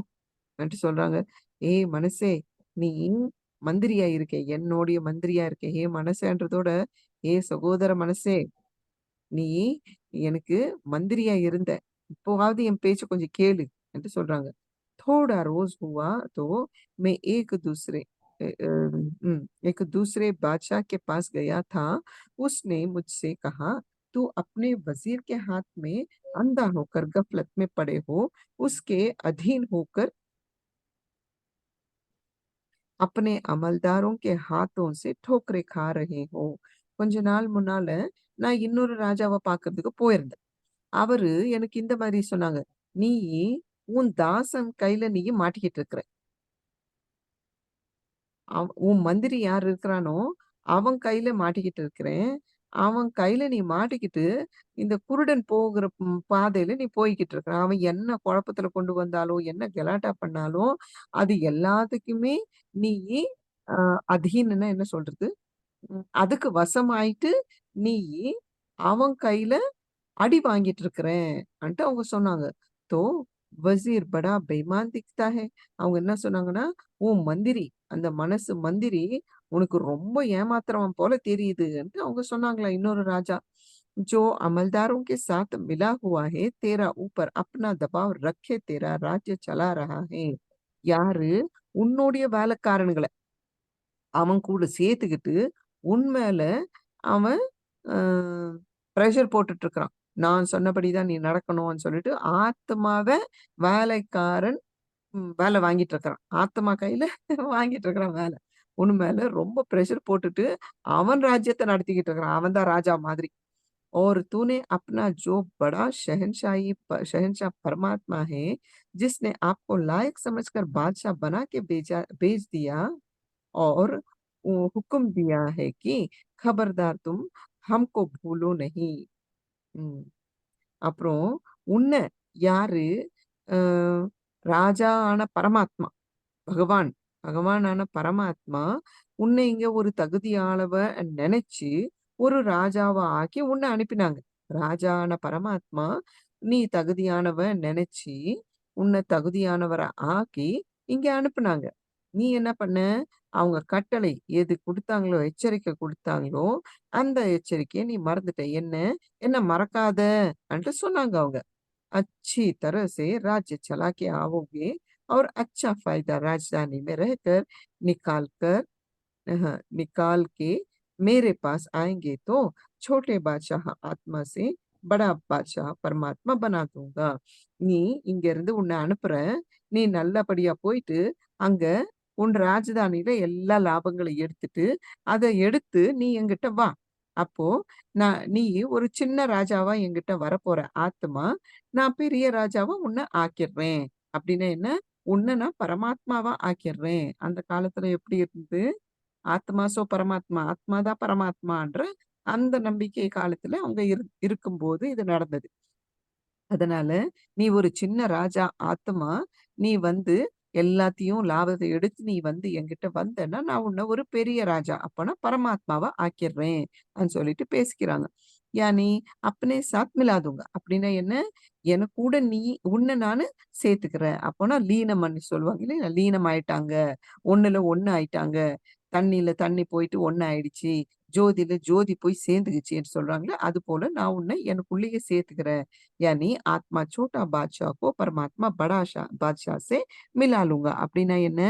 ன்ட்டு சொல்றாங்க. "ஏய் மனசே, நீ மந்திரியா இருக்கே, என்னுடைய மந்திரியா இருக்கே. ஏ மனசேன்றதோட, ஏ சகோதர மனசே, நீ எனக்கு மந்திரியா இருந்த. இப்போவாவது என் பேச்ச கொஞ்சம் கேளு" என்று சொல்றாங்க. थोड़ा रोज़ हुआ तो मैं एक दूसरे बादशाह के पास गया था। उसने मुझसे कहा, "तू अपने वज़ीर के हाथ में अंधा होकर गफ़लत में पड़े हो, उसके अधीन होकर अपने अमलदारों के हाथों से ठोकरें खा रहे हो." கொஞ்ச நாள் முன்னால நான் இன்னொரு ராஜாவ பார்க்கறதுக்கு போயிருந்தேன். அவரு எனக்கு இந்த மாரி சொன்னாங்க. "நீ உன் தாசன் கையில நீ மாட்டிக்கிட்டு இருக்கிற. உன் மந்திரி யார் இருக்கிறானோ, அவன் கையில மாட்டிக்கிட்டு இருக்கிறேன். அவன் கையில நீ மாட்டிக்கிட்டு, இந்த குருடன் போகிற பாதையில நீ போய்க்கிட்டு இருக்கிற. அவன் என்ன குழப்பத்துல கொண்டு வந்தாலும், என்ன கலாட்டா பண்ணாலும், அது எல்லாத்துக்குமே நீயி அ அதீனன்னா என்ன சொல்றது? அதுக்கு வசமாயிட்டு, நீயி அவன் கையில அடி வாங்கிட்டு இருக்கிறேன் அன்ட்டு அவங்க சொன்னாங்க. "तो வज़ீர் படா பெईमान दिखता है." அவங்க என்ன சொன்னாங்கன்னா, "உன் மந்திரி, அந்த மனசு மந்திரி உனக்கு ரொம்ப ஏமாத்துறவன் போல தெரியுதுன்ட்டு" அவங்க சொன்னாங்களாம் இன்னொரு ராஜா. "जो अमलदारों के साथ मिला हुआ है, तेरा ऊपर अपना दबाव रखे तेरा राज्य चला रहा है." யாரு உன்னுடைய வேலைக்காரனுங்கள அவன் கூட சேர்த்துக்கிட்டு, உன் மேல அவன் அ பிரஷர் போட்டுட்டு இருக்கிறான். நான் சொன்னபடி தான் நீ நடக்கணும்னு சொல்லிட்டு, ஆத்மாவ வேலைக்காரன் வேலை வாங்கிட்டு இருக்கிறான். ஆத்மா கையில வாங்கிட்டு இருக்கிறான் வேலை. உன் மேல ரொம்ப பிரஷர் போட்டுட்டு, அவன் ராஜ்யத்த நடத்திக்கிட்டு இருக்கிறான். அவன் தான் ராஜா மாதிரி. और तूने अपना जो बड़ा शहंशाह परमात्मा है, जिसने आपको लायक समझकर बादशाह बना के भेज दिया और हुक्म दिया है कि खबरदार तुम हमको भूलो नहीं. ம். அப்புறம் உன்ன யாரு அ ராஜா ஆன பரமாத்மா, பகவான், பகவானான பரமாத்மா உன்னை இங்க ஒரு தகுதியானவ நெனச்சு, ஒரு ராஜாவா ஆக்கி உன்ன அனுப்பினாங்க. ராஜா ஆன பரமாத்மா, நீ தகுதியானவ நெனச்சு, உன்ன தகுதியானவர ஆக்கி இங்க அனுப்புனாங்க. நீ என்ன பண்ண? அவங்க கட்டளை எது குடுத்தாங்களோ, எச்சரிக்கை குடுத்தாங்களோ, அந்த எச்சரிக்கைய நீ மறந்துட்ட. என்ன? என்ன மறக்காத அன்ட்டு சொன்னாங்க அவங்க. अच्छी तरह से राज्य चला के आओगे और अच्छा फ़ायदा राजधानी में रहकर निकाल कर निकाल के मेरे पास आएँगे तो छोटे बादशाह आत्मा से बड़ा बादशाह परमात्मा बना दूँगा. நீ இங்கேருந்து உன்ன அனுப்புறேன். நீ நல்லபடியா போயிட்டு, அங்க உன் ராஜதானியில எல்லா லாபங்களையும் எடுத்துட்டு, அத எடுத்து நீ என்கிட்ட வா. அப்போ நீ ஒரு சின்ன ராஜாவா என்கிட்ட வரப்போற ஆத்துமா, நான் பெரிய ராஜாவா உன்ன ஆக்கிர்றேன். அப்டின்னா என்ன? உன்ன நான் பரமாத்மாவா ஆக்கிர்றேன். அந்த காலத்துல எப்படி இருந்தது? ஆத்மா சோ பரமாத்மா. ஆத்மா தான் பரமாத்மான்ற அந்த நம்பிக்கை காலத்துல அவங்க இருக்கும்போது இது நடந்தது. அதனால, நீ ஒரு சின்ன ராஜா ஆத்துமா, நீ வந்து எல்லாத்தையும் லாபத்த எடுத்து நீ வந்து என்கிட்ட வந்தன்னா, நான் உன்ன ஒரு பெரிய ராஜா, அப்பன்னா பரமாத்மாவா ஆக்கிர்றேன். சொல்லிட்டு பேசிக்கிறாங்க. யானி அப்னே சாத் மிலா தூங்கா. அப்டின்னா என்ன? என் கூட உன்ன நானு சேர்த்துக்கிறேன். அப்போனா லீனம்ன்னு சொல்லுவாங்க இல்லையா? லீனம் ஆயிட்டாங்க. ஒண்ணுல ஒண்ணு ஆயிட்டாங்க. தண்ணீல தண்ணி போயிட்டு ஒண்ணு ஆயிடுச்சு. ஜோதியில ஜோதி போய் சேர்ந்துகிச்சுன்னு சொல்றாங்கல்ல, அதுபோல நான் உன்னை எனக்குள்ளேயே சேர்த்துக்கிறேன். யானி ஆத்மா சோட்டா பாட்ஷா கோ பரமாத்மா படா பாட்ஷா சே மிலா லூங்கா. அப்படின்னா என்ன?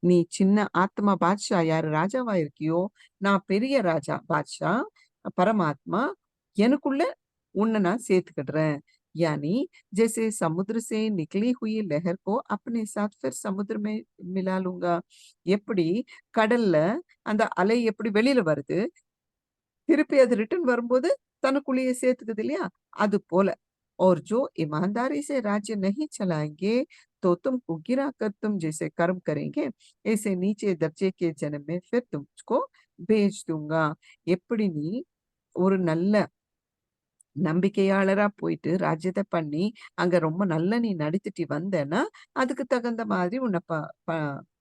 நீ சின்ன ஆத்மா பாட்ஷா யாரு ராஜாவா இருக்கியோ, நான் பெரிய ராஜா பாட்ஷா பரமாத்மா எனக்குள்ள उन्हें ना சேர்த்துக்கிடுறேன். यानी जैसे समुद्र से निकली हुई लहर को अपने साथ फिर समुद्र में मिला लूँगा. எப்படி கடல்ல அந்த அலை எப்படி வெளியில வருது, திருப்பி அது ரிட்டர்ன் வரும்போது தனக்குள்ளேயே சேர்த்துக்குது இல்லையா? அது போல. और जो ईमानदारी से राज्य नहीं चलाएँगे, तो तुमको गिराकर तुम जैसे कर्म करेंगे, ऐसे नीचे दर्जे के जन्म में फिर तुमको भेज दूँगा. எப்படி நீ ஒரு நல்ல நம்பிக்கையாளரா போயிட்டு ராஜ்யத்த பண்ணி, அங்க ரொம்ப நல்லா நீ நடித்துட்டு வந்தேன்னா, அதுக்கு தகுந்த மாதிரி உன்ன ப ப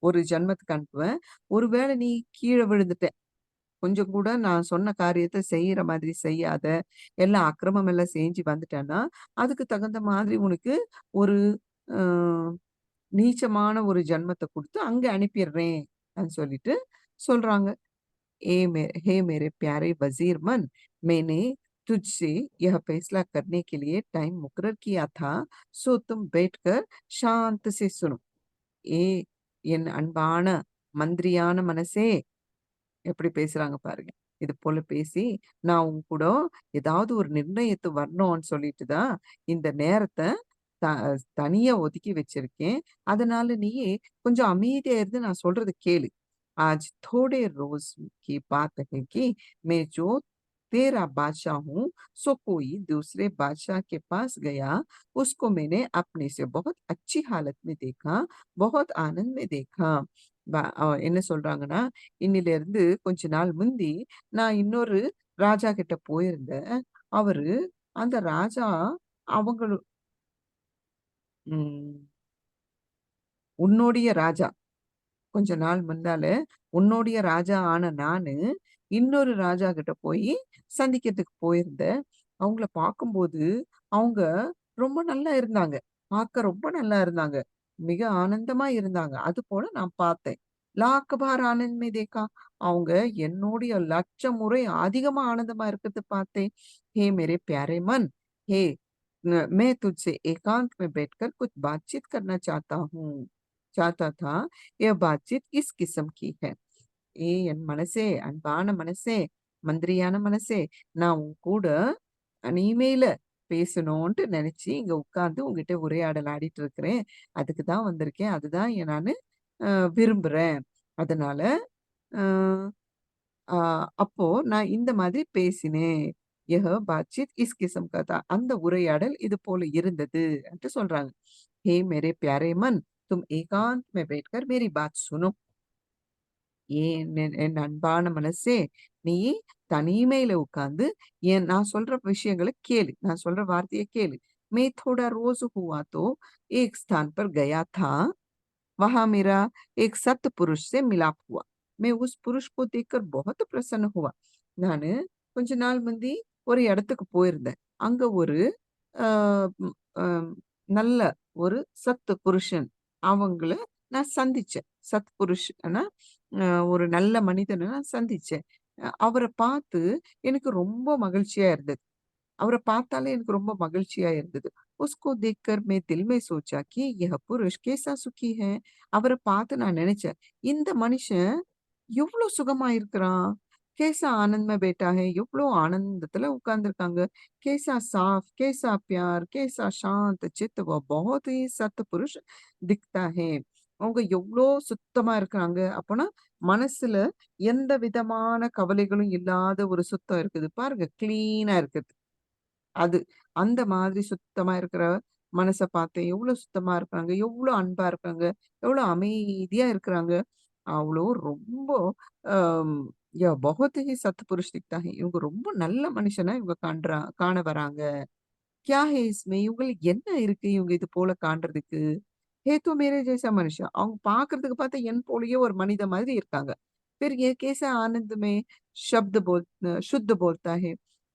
ஒரு ஜன்மத்துக்கு அனுப்புவேன். ஒருவேள நீ கீழ விழுந்துட்ட, கொஞ்சம் கூட நான் சொன்ன காரியத்த செய்யற மாதிரி செய்யாத, எல்லாம் அக்கிரமம் எல்லாம் செஞ்சு வந்துட்டேன்னா, அதுக்கு தகுந்த மாதிரி உனக்கு ஒரு அ நீச்சமான ஒரு ஜன்மத்த குடுத்து அங்க அனுப்பிடுறேன். சொல்லிட்டு சொல்றாங்க. हे मेरे प्यारे वज़ीर मन, मैंने तुझसे यह फैसला करने के लिए टाइम मुकर्रर किया था, सो तुम बैठकर शांत से सुनो. ஏ என் அன்பான மந்திரியான மனசே எப்படி பேசுறாங்க பாருங்க. இது போல பேசி, நான் உன் கூட ஏதாவது ஒரு நிர்ணயத்து வரணும்னு சொல்லிட்டு தான், இந்த நேரத்த த தனியா ஒதுக்கி வச்சிருக்கேன். அதனால நீயே கொஞ்சம் அமைதியா இருந்து நான் சொல்றத கேளு. आज थोड़े रोज की बात है कि मैं जो तेरा बादशाह हूँ, सो कोई दूसरे बादशाह के पास गया, उसको मैंने अपने से बहुत अच्छी हालत में देखा, बहुत आनंद में देखा. என்ன சொல்றாங்கன்னா, இன்னிலிருந்து கொஞ்ச நாள் முந்தி நான் இன்னொரு ராஜா கிட்ட போயிருந்தேன். அவரு அந்த ராஜா அவங்களு ம் உன்னுடைய ராஜா கொஞ்ச நாள் முன்னால உன்னுடைய ராஜா ஆன நானு, இன்னொரு ராஜா கிட்ட போயி சந்திக்கிறதுக்கு போயிருந்தேன். அவங்கள பார்க்கும்போது, அவங்க ரொம்ப நல்லா இருந்தாங்க. பார்க்க ரொம்ப நல்லா இருந்தாங்க. மிக ஆனந்தமா இருந்தாங்க. அதுபோல நான் பார்த்தேன். லாக் பார் ஆனந்த் மே தேக்கா. அவங்க என்னுடைய லட்சம் முறை அதிகமா ஆனந்தமா இருக்கிறத பார்த்தேன். हे मेरे प्यारे मन, हे मैं तुझसे एकांत में बैठकर कुछ बातचीत करना चाहता था. यह बातचीत किस किस्म की है? என் மனசே, அன்பான மனசே, மந்திரியான மனசே, நான் உன் கூட இனிமேல பேசணுன்ட்டு நெனச்சு இங்க உட்கார்ந்து உன்கிட்ட உரையாடல் ஆடிட்டு இருக்கிறேன். அதுக்கு தான் வந்திருக்கேன். அதுதான் நானு அ விரும்புறேன். அதனால அ அ அப்போ நான் இந்த மாதிரி பேசினேன். यह बातचीत इस किस्म का था. அந்த உரையாடல் இது போல இருந்தது என்று சொல்றாங்க. हे मेरे प्यारे मन, तुम एकांत में बैठकर मेरी बात सुनो. என் அன்பான மனசே, நீ தனிமையில உட்கார்ந்து நான் சொல்ற விஷயங்கள கேளு. நான் சொல்ற வார்த்தைய கேளு. मैं थोड़ा रोज़ हुआ तो एक स्थान पर गया था. वहाँ मेरा एक सत्पुरुष से मिलाप हुआ. मैं उस पुरुष को देखकर बहुत प्रसन्न हुआ. நானு கொஞ்ச நாள் முந்தி ஒரு இடத்துக்கு போயிருந்தேன். அங்க ஒரு அ ம் அ நல்ல ஒரு சத்து புருஷன். அவங்கள நான் சந்திச்சேன். சத்புருஷ்னா அ ஒரு நல்ல மனிதன நான் சந்திச்சேன். அவர பார்த்து எனக்கு ரொம்ப மகிழ்ச்சியா இருந்தது. அவர பார்த்தாலே எனக்கு ரொம்ப மகிழ்ச்சியா இருந்தது. उसको देखकर मैं दिल में सोचा कि यह पुरुष कैसा सुखी है. அவர பார்த்து நான் நெனச்சேன், இந்த மனுஷன் எவ்ளோ சுகமா இருக்கிறான். कैसा आनंद में बैठा है. எவ்ளோ ஆனந்தத்துல உட்கார்ந்திருக்காங்க. कैसा साफ, कैसा प्यार, कैसा शांत चित्त व बहुत ही सत्पुरुष दिखता है. அவங்க எவ்ளோ சுத்தமா இருக்கிறாங்க. அப்பன்னா மனசுல எந்த விதமான கவலைகளும் இல்லாத ஒரு சுத்தம் இருக்குது. பாருங்க கிளீனா இருக்குது. அது. அந்த மாதிரி சுத்தமா இருக்கிற மனச பார்த்தேன். எவ்ளோ சுத்தமா இருக்காங்க, எவ்ளோ அன்பா இருக்காங்க, எவ்ளோ அமைதியா இருக்கிறாங்க. அவ்ளோ ரொம்ப அம் ய बहुत ही सत्पुरुष दिखता है. இவங்க ரொம்ப நல்ல மனுஷனா இவங்க காண வராங்க. क्या है इसमें? இவங்கள்ல என்ன இருக்கு இவங்க இது போல காண்றதுக்கு? ये तो मेरे जैसा मनुष्य. அவங்க பார்க்கறதுக்கு பார்த்தா என் போலயே ஒரு மனித மாதிரி இருக்காங்க. फिर ये कैसा आनंद में शुद्ध बोलता है.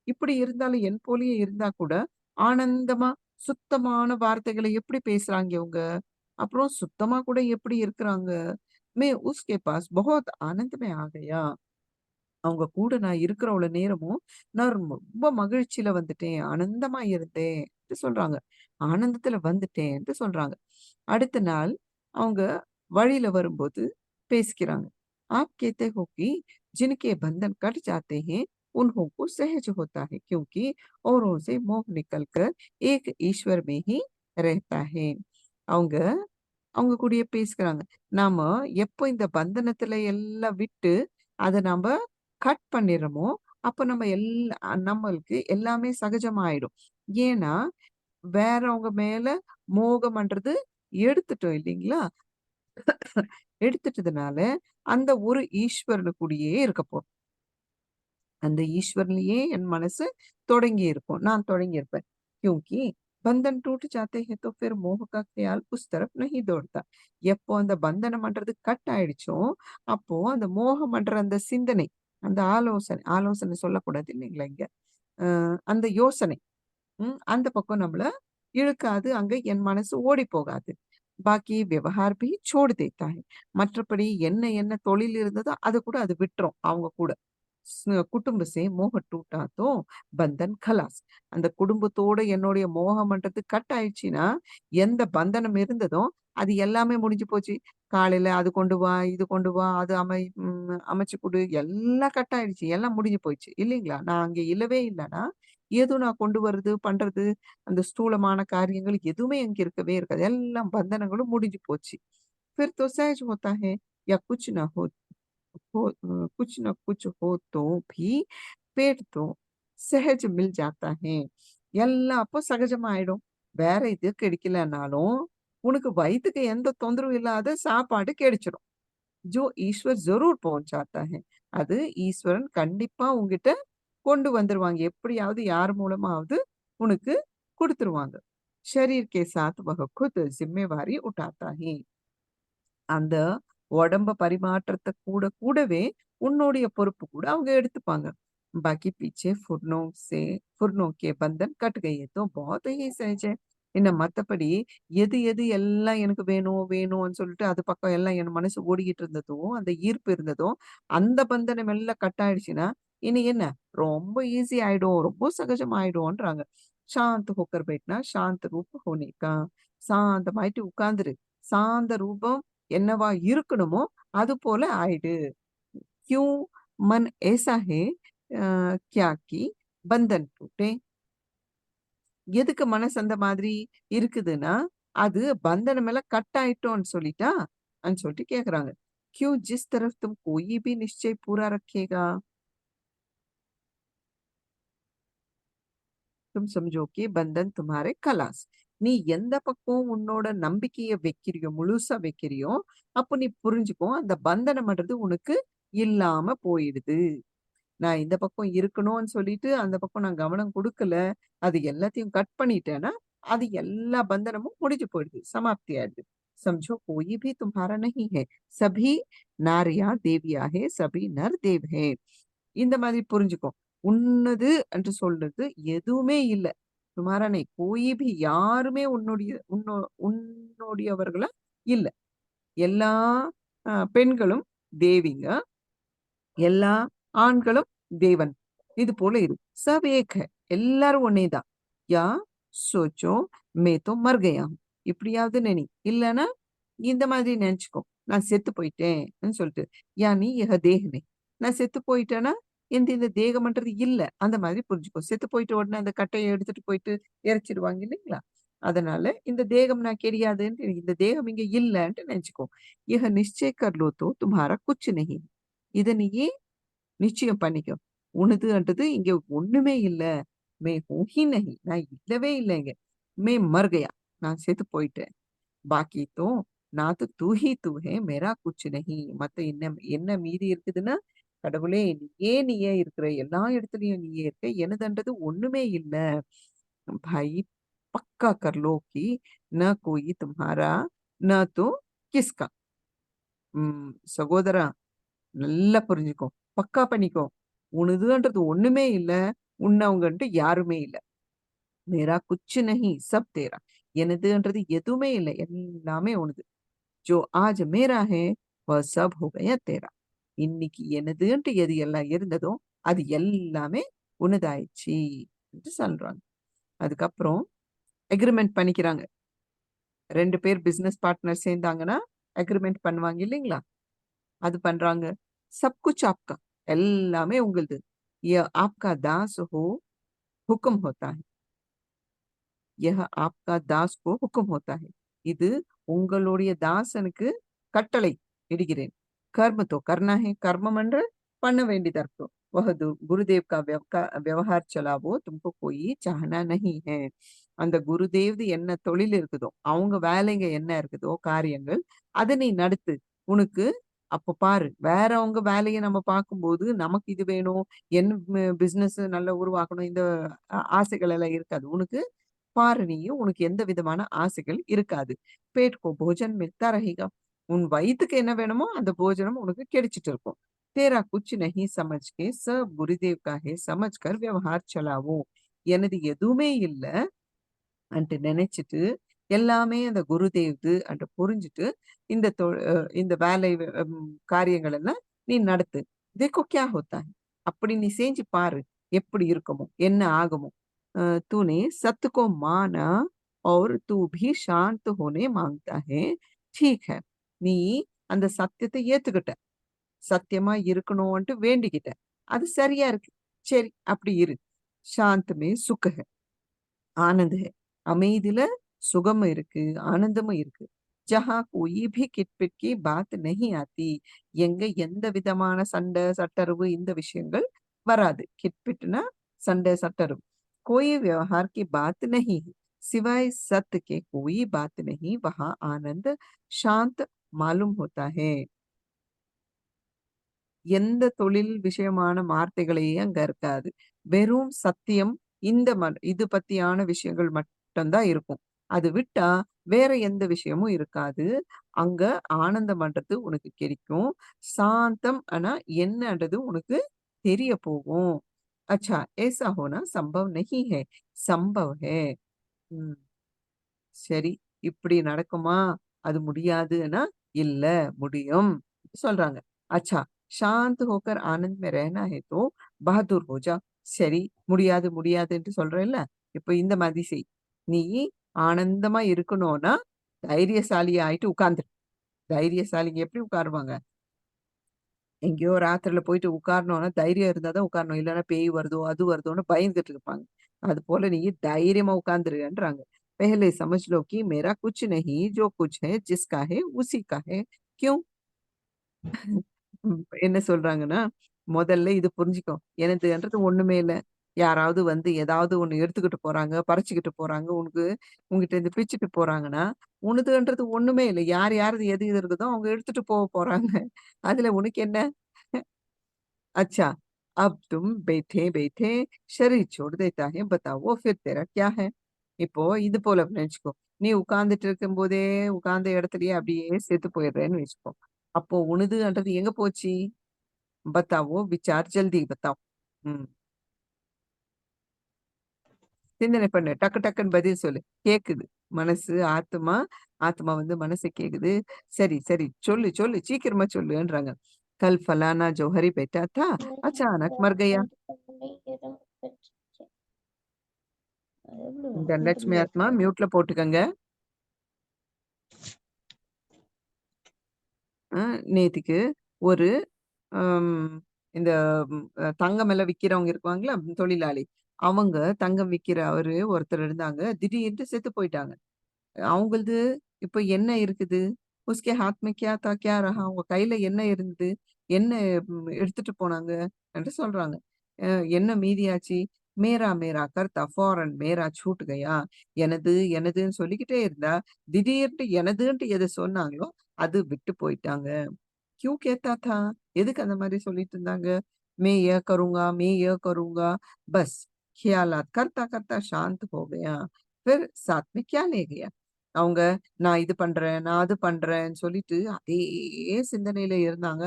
இப்படி இருந்தாலும் என் போலயே இருந்தா கூட, ஆனந்தமா, சுத்தமான வார்த்தைகள எப்படி பேசுறாங்க இவங்க? அப்புறம் சுத்தமா கூட எப்படி இருக்கிறாங்க? मैं उसके पास बहुत आनंद में आ गया. அவங்க கூட நான் இருக்கிற அவ்வளோ நேரமும், நான் ரொம்ப மகிழ்ச்சியில வந்துட்டேன். ஆனந்தமா இருந்தேன்ட்டு சொல்றாங்க. ஆனந்தத்துல வந்துட்டேன்ட்டு சொல்றாங்க. அடுத்த நாள் அவங்க வழியில வரும்போது பேசிக்கிறாங்க. आप कहते हो कि जिनके बंधन कट जाते हैं, उन्हों को सहज होता है क्योंकि औरों से मोह निकल कर एक ईश्वर में ही रहता है. அவங்க அவங்க கூடயே பேசிக்கிறாங்க. நாம எப்போ இந்த பந்தனத்துல எல்லாம் விட்டு, அத நம்ப கட் பண்ணிர்றோமோ, அப்ப நம்ம நம்மளுக்கு எல்லாமே சகஜமாயிடும். ஏன்னா, வேறவங்க மேல மோகம்ன்றது எடுத்துட்டோம் இல்லீங்களா? எடுத்துட்டதுனால, அந்த ஒரு ஈஸ்வரனு கூடயே இருக்க போறோம். அந்த ஈஸ்வரனிலேயே என் மனசு தொடங்கி இருக்கும். நான் தொடங்கி இருப்பேன். क्योंकि बंधन टूट जाते हैं तो फिर मोह का ख्याल उस तरफ नहीं दौड़ता. எப்போ அந்த பந்தனம்ன்றது கட் ஆயிடுச்சோ, அப்போ அந்த மோகம்ன்ற அந்த சிந்தனை, அந்த ஆலோசனை ஆலோசனை சொல்லக்கூடாது இல்லைங்களா இங்க. அந்த யோசனை அந்த பக்கம் நம்மள இழுக்காது. அங்க என் மனசு ஓடி போகாது. பாக்கி व्यवहार भी छोड़ देता है. மற்றபடி என்ன என்ன தொழில் இருந்ததோ, அத கூட அது விட்டுரும் அவங்க கூட. குடும்ப சே மோக டூட்டா தோ பந்தன் கலாஸ். அந்த குடும்பத்தோட என்னுடைய மோகம்ன்றது கட் ஆயிடுச்சுன்னா, எந்த பந்தனம் இருந்ததோ, அது எல்லாமே முடிஞ்சு போச்சு. காலையில அது கொண்டு வா, இது கொண்டு வா, அது அமைச்சு குடு, எல்லாம் கட் ஆயிடுச்சு. எல்லாம் முடிஞ்சு போயிடுச்சு. இல்லைங்களா? நான் அங்க இல்லவே இல்லன்னா, எதுவும் நான் கொண்டு வர்றது, பண்றது, அந்த ஸ்தூலமான காரியங்கள் எதுவுமே அங்க இருக்கவே இருக்காது. எல்லாம் பந்தனங்களும் முடிஞ்சு போச்சு. फिर तो सहज होता है या कुछ ना कुछ न कुछ हो तो भी पेट तो सहज मिल जाता है. எல்லாம் அப்போ சகஜமாயிடும். வேற இது கிடைக்கலனாலும், உனக்கு வயித்துக்கு எந்த தொந்தரவும் இல்லாத சாப்பாடு கிடைச்சிடும். जो ईश्वर ज़रूर पहुँचाता है. அது ஈஸ்வரன் கண்டிப்பா உன்கிட்ட கொண்டு வந்துருவாங்க. எப்படியாவது யார் மூலமாவது உனக்கு குடுத்துருவாங்க. शरीर के साथ वह खुद जिम्मेवारी उठाता है. அந்த உடம்ப பரிமாற்றத்த கூடவே உன்னுடைய பொறுப்பு கூட அவங்க எடுத்துப்பாங்க. बाकी पीछे फुरनों के बंधन कट गए तो बहुत ही सहज है. என்ன மத்தபடி எது எது எல்லாம் எனக்கு வேணும் வேணும்னு சொல்லிட்டு அது பக்கம் எல்லாம் என் மனசு ஓடிக்கிட்டு இருந்ததோ, அந்த ஈர்ப்பு இருந்ததோ, அந்த பந்தனம் எல்லாம் கட் ஆயிடுச்சுன்னா, இனி என்ன ரொம்ப ஈஸி ஆயிடும். ரொம்ப சகஜமாயிடும்ன்றாங்க. शांत होकर बैठना शांत रूप होने का. சாந்தமாயிட்டு உட்கார்ந்துரு. சாந்த ரூபம் என்னவா இருக்கணுமோ, அது போல ஆயிடு. क्यों मन ऐसा है क्या कि बंधन टूटे. எதுக்கு மனசு அந்த மாதிரி இருக்குதுன்னா, அது பந்தனம் எல்லாம் கட் ஆயிட்டோம்ன்னு சொல்லிட்டா? சொல்லிட்டு கேட்கறாங்க. क्यों जिस तरफ तुम कोई भी निश्चय पूरा रखेगा, तुम समझो कि बंधन तुम्हारे खलास. நீ எந்த பக்கம் உன்னோட நம்பிக்கைய வைக்கிறியோ, முழுசா வைக்கிறியோ, அப்ப நீ புரிஞ்சுக்கோ, அந்த பந்தனம்ன்றது உனக்கு இல்லாம போயிடுது. நான் இந்த பக்கம் இருக்கணும்னு சொல்லிட்டு, அந்த பக்கம் நான் கவனம் குடுக்கல. அது எல்லாத்தையும் கட் பண்ணிட்டேன்னா, அது எல்லா பந்தனமும் முடிஞ்சு போயிடுது. சமாப்தி ஆயிடுது. समझो कोई भी तुम्हारा नहीं है. सभी नारियाँ देवियाँ है, सभी नर देव है. இந்த மாதிரி புரிஞ்சுக்கோ. உன்னது என்று சொல்றது எதுவுமே இல்ல. துமாரா नहीं कोई भी யாருமே உன்னுடையவர்களா இல்ல. எல்லா பெண்களும் தேவிங்க. எல்லா ஆண்களும் தேவன். இது போல இரு. सब एक है. எல்லாரும் ஒண்ணே தான். या सोचो मैं तो मर गया हूँ. இப்படியாவது நினை. இல்லன்னா இந்த மாதிரி நெனச்சுக்கோ. நான் செத்து போயிட்டேன்னு சொல்லிட்டு. யானி यह देह नहीं. நான் செத்து போயிட்டேன்னா, இந்த தேகம்ன்றது இல்ல. அந்த மாதிரி புரிஞ்சுக்கோ. செத்து போயிட்ட உடனே அந்த கட்டைய எடுத்துட்டு போயிட்டு எரிச்சிடுவாங்க இல்லைங்களா? அதனால இந்த தேகம் நான் கிடையாதுன்ட்டு இந்த தேகம் இங்க இல்லன்ட்டு நெனச்சுக்கோ. यह निश्चय कर लो तो तुम्हारा कुछ नहीं. இத நீயே நிச்சயம் பண்ணிக்கோ. உனதுன்றது இங்க ஒண்ணுமே இல்ல. மே ஹூ ஹி நஹி. நான் இல்லவே இல்ல இங்க. மே மர் கயா. நான் செத்து போயிட்டேன். பாக்கி தோ நான் तो तू ही तू है मेरा कुछ नहीं. மத்த என்ன என்ன மீதி இருக்குதுன்னா, கடவுளே நீயே இருக்கிற. எல்லா இடத்துலயும் நீயே இருக்க. எனதுன்றது ஒண்ணுமே இல்ல. भाई पक्का कर लो कि न कोई तुम्हारा न तो किसका. சகோதரா நல்லா புரிஞ்சுக்கோ. பக்கா பண்ணிக்கோ. உனதுன்றது ஒண்ணுமே இல்ல. உன்னவங்கன்ட்டு யாருமே இல்ல. மேரா குச் நஹி சப் தேரா. எனதுன்றது எதுவுமே இல்ல. எல்லாமே உனது. जो आज मेरा है वह सब हो गया तेरा. இன்னைக்கு எனதுன்ட்டு எது எல்லாம் இருந்ததோ, அது எல்லாமே உனதாயிடுச்சு என்று சொல்றாங்க. அதுக்கப்புறம் அக்ரீமெண்ட் பண்ணிக்கிறாங்க. 2 பேர் பிசினஸ் பார்ட்னர் சேர்ந்தாங்கன்னா, அக்ரீமெண்ட் பண்ணுவாங்க இல்லைங்களா? அது பண்றாங்க. சப் குச் ஆப்கா. எல்லாமே உங்களுது. ஆப்கா தாஸ் ஹோ, ஹுக்கும் ஹோத்தா ஹை. யஹ் ஆப்கா தாஸ் கோ ஹுக்கும் ஹோத்தா ஹை. இது உங்களுடைய தாசனுக்கு கட்டளை இடுகிறேன். கர்ம தோ கர்னா ஹை. கர்மம் என்று பண்ண வேண்டியதா இருக்கும். வஹ் குருதேவ் கா व्यवहार चलावो तुमको कोई चाहना नहीं है. அந்த குருதேவ்து என்ன தொழில் இருக்குதோ, அவங்க வேலைங்க என்ன இருக்குதோ காரியங்கள், அத நீ நடத்து. உனக்கு அப்ப பாரு, வேறவங்க வேலைய நம்ம பார்க்கும்போது, நமக்கு இது வேணும், என் பிசினஸ் நல்லா உருவாக்கணும், இந்த ஆசைகள் எல்லாம் இருக்காது. உனக்கு பாரு நீயும், உனக்கு எந்த விதமான ஆசைகள் இருக்காது. पेट को भोजन मिलता रहेगा. உன் வயித்துக்கு என்ன வேணுமோ அந்த போஜனம் உனக்கு கிடைச்சிட்டு இருக்கும். तेरा कुछ नहीं समझ के सब गुरुदेव का है समझ कर व्यवहार चलावो. எனது எதுவுமே இல்ல அன்ட்டு நினைச்சுட்டு, எல்லாமே அந்த குருதேவ்து அன்ட்டு புரிஞ்சுட்டு, இந்த இந்த வேலை காரியங்கள் எல்லாம் நீ நடத்து. देखो क्या होता है. அப்படி நீ செஞ்சு பாரு. எப்படி இருக்குமோ, என்ன ஆகுமோ. तूने सत्य को माना और तू भी शांत होने मांगता है. ठीक है. நீ அந்த சத்தியத்தை ஏத்துக்கிட்ட. சத்தியமா இருக்கணும்ன்ட்டு வேண்டிக்கிட்ட. அது சரியா இருக்கு. சரி, அப்படி இரு. शांत में सुख है. ஆனந்த் है. அமைதியில சுகம் இருக்கு, ஆனந்தமும் இருக்கு. ஜஹா கோயி பி கிட்-பிட் கி பாத் நஹி ஆத்தி. எங்க எந்த விதமான சண்டை, சட்டரவு இந்த விஷயங்கள் வராது. கிட்-பிட்னா சண்டை, சட்டரவு. कोई व्यवहार की बात नहीं है. सिवाय सत्य के कोई बात नहीं. वहां आनंद शांत मालूम होता है. எந்த தொழில் விஷயமான வார்த்தைகளே அங்க இருக்காது. வெறும் சத்தியம், இந்த இது பத்தியான விஷயங்கள் மட்டும் தான் இருக்கும். அது விட்டா வேற எந்த விஷயமும் இருக்காது. அங்க ஆனந்தம்ன்றது உனக்கு கிடைக்கும். சாந்தம் ஆனா என்னன்றது உனக்கு தெரிய போகும். अच्छा ऐसा होना संभव नहीं है, संभव है. ம். சரி. இப்படி நடக்குமா? அது முடியாதுன்னா, இல்ல முடியும். சொல்றாங்க. अच्छा शांत होकर आनंद में रहना है तो बहादुर हो जा. சரி, முடியாது முடியாதுன்ட்டு சொல்றேல்ல. இப்ப இந்த மாதிரி செய். நீ ஆனந்தமா இருக்கணும்னா, தைரியசாலி ஆயிட்டு உட்கார்ந்துரு. தைரியசாலிங்க எப்படி உட்காருவாங்க? எங்கேயோ ராத்திரில போயிட்டு உட்காரணும்னா, தைரியம் இருந்தா தான் உட்காரணும். இல்லன்னா பேய் வருதோ, அது வருதோன்னு பயந்துட்டு இருப்பாங்க. அதுபோல நீ தைரியமா உட்கார்ந்துருன்றாங்க. पहले समझ लो कि मेरा कुछ नहीं, जो कुछ है जिसका है उसी का है. क्यों? என்ன சொல்றாங்கன்னா, "முதல்ல இது புரிஞ்சுக்கோ. எனதுன்றது ஒண்ணுமே இல்ல. யாராவது வந்து ஏதாவது ஒண்ணு எடுத்துக்கிட்டு போறாங்க, பறிச்சுக்கிட்டு போறாங்க. உன்கிட்ட இருந்து பிச்சுட்டு போறாங்கன்னா, உனதுன்றது ஒண்ணுமே இல்ல. யார் யாரது எது எது இருக்குதோ அவங்க எடுத்துட்டு போறாங்க. அதுல உனக்கு என்ன? अच्छा, अब तुम बैठे-बैठे शरीर छोड़ देता है, बताओ फिर तेरा क्या है? இப்போ இது போல நினைச்சுக்கோ. நீ உட்கார்ந்துட்டு இருக்கும்போதே, உட்கார்ந்த இடத்துலயே அப்படியே செத்து போயிடுறேன்னு வச்சுக்கோ. அப்போ உனதுன்றது எங்க போச்சு? बताओ विचार जल्दी बताओ. ம். சிந்தனை பண்ணு. டக்கு டக்குன்னு பதில் சொல்லு. கேக்குது. மனசு, ஆத்துமா, ஆத்மா வந்து மனச கேக்குது. சரி, சரி. சொல்லு, சொல்லு. சீக்கிரமா சொல்லுன்றாங்க. कल फलाना जौहरी बैठा था, अचानक मर गया. இந்த லட்சுமி ஆத்மா மியூட்ல போட்டுக்கங்க. அ நேத்திக்கு ஒரு அம் இந்த தங்கம் எல்லாம் விக்கிறவங்க இருப்பாங்கல்ல, தொழிலாளி. அவங்க தங்கம் விக்கிற ஒருத்தர் இருந்தாங்க. திடீர்னு செத்து போயிட்டாங்க. அவங்களது இப்ப என்ன இருக்குது? உஸ்கே ஹாத் में क्या था क्या रहा? அவங்க கையில என்ன இருந்தது? என்ன எடுத்துட்டு போனாங்க? என்று சொல்றாங்க. அ என்ன மீதியாச்சு? மேரா மேரா கர்த்தா ஃபாரன் மேரா छूट गया. எனது எனதுன்னு சொல்லிக்கிட்டே இருந்தா, திடீர்னு எனதுன்ட்டு எத சொன்னாங்களோ, அது விட்டு போயிட்டாங்க. क्यों कहता था? எதுக்கு அந்த மாரி சொல்லிட்டு இருந்தாங்க? मैं यह करूँगा, मैं यह करूँगा. बस ख्यालात करता करता शांत हो गया. फिर साथ में क्या ले गया? அவங்க நான் இது பண்றேன், நான் அது பண்றேன்னு சொல்லிட்டு அதே சிந்தனையில இருந்தாங்க.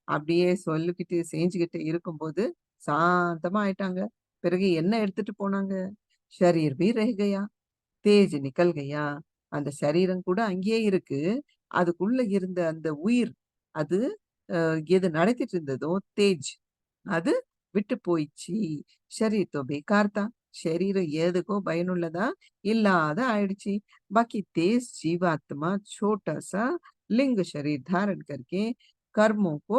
அப்படியே சொல்லிக்கிட்டு, செஞ்சுகிட்டு இருக்கும்போது சாந்தமா ஆயிட்டாங்க. பிறகு என்ன எடுத்துட்டு போனாங்க? ஷரீர் भी रह गया. தேஜ் நிக்கல் கயா. அந்த சரீரம் கூட அங்கேயே இருக்கு. அதுக்குள்ள இருந்த அந்த உயிர், அது எது நடத்திட்டு இருந்ததோ தேஜ் அது விட்டு போயிடுச்சு. ஷரீர் தோ பேக்கார் தா. சரீரம் எதுக்கோ பயனுள்ளதா இல்லாத ஆயிடுச்சு. बाकी तेज जीवात्मा छोटा सा लिंग शरीर धारण करके कर्मों को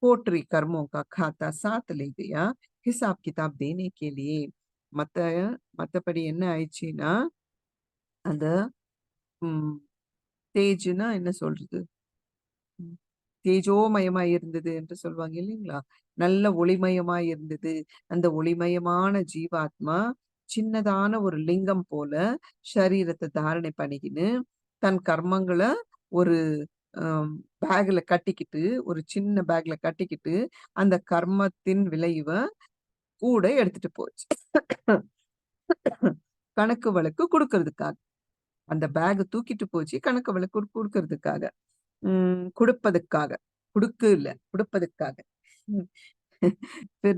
पोटरी कर्मों का खाता साथ ले गया हिसाब किताब देने के लिए. மத்த மத்தபடி என்ன ஆயிடுச்சுன்னா, அந்த ம் தேஜ்ன்னா என்ன சொல்றது? ம். தேஜோமயமா இருந்தது என்று சொல்வாங்க இல்லீங்களா? நல்ல ஒளிமயமா இருந்தது. அந்த ஒளிமயமான ஜீவாத்மா சின்னதான ஒரு லிங்கம் போல ஷரீரத்த தாரணை பண்ணிக்கின்னு, தன் கர்மங்கள ஒரு அ பேக்ல கட்டிக்கிட்டு, ஒரு சின்ன பேக்ல கட்டிக்கிட்டு, அந்த கர்மத்தின் விளைவ கூட எடுத்துட்டு போச்சு. கணக்கு வழக்கு குடுக்கறதுக்காக. அந்த பேக் தூக்கிட்டு போச்சு கணக்கு வழக்கு குடுக்கறதுக்காக. குடுப்பதற்காக. குடுக்கு இல்ல, குடுப்பதற்காக. ம். फिर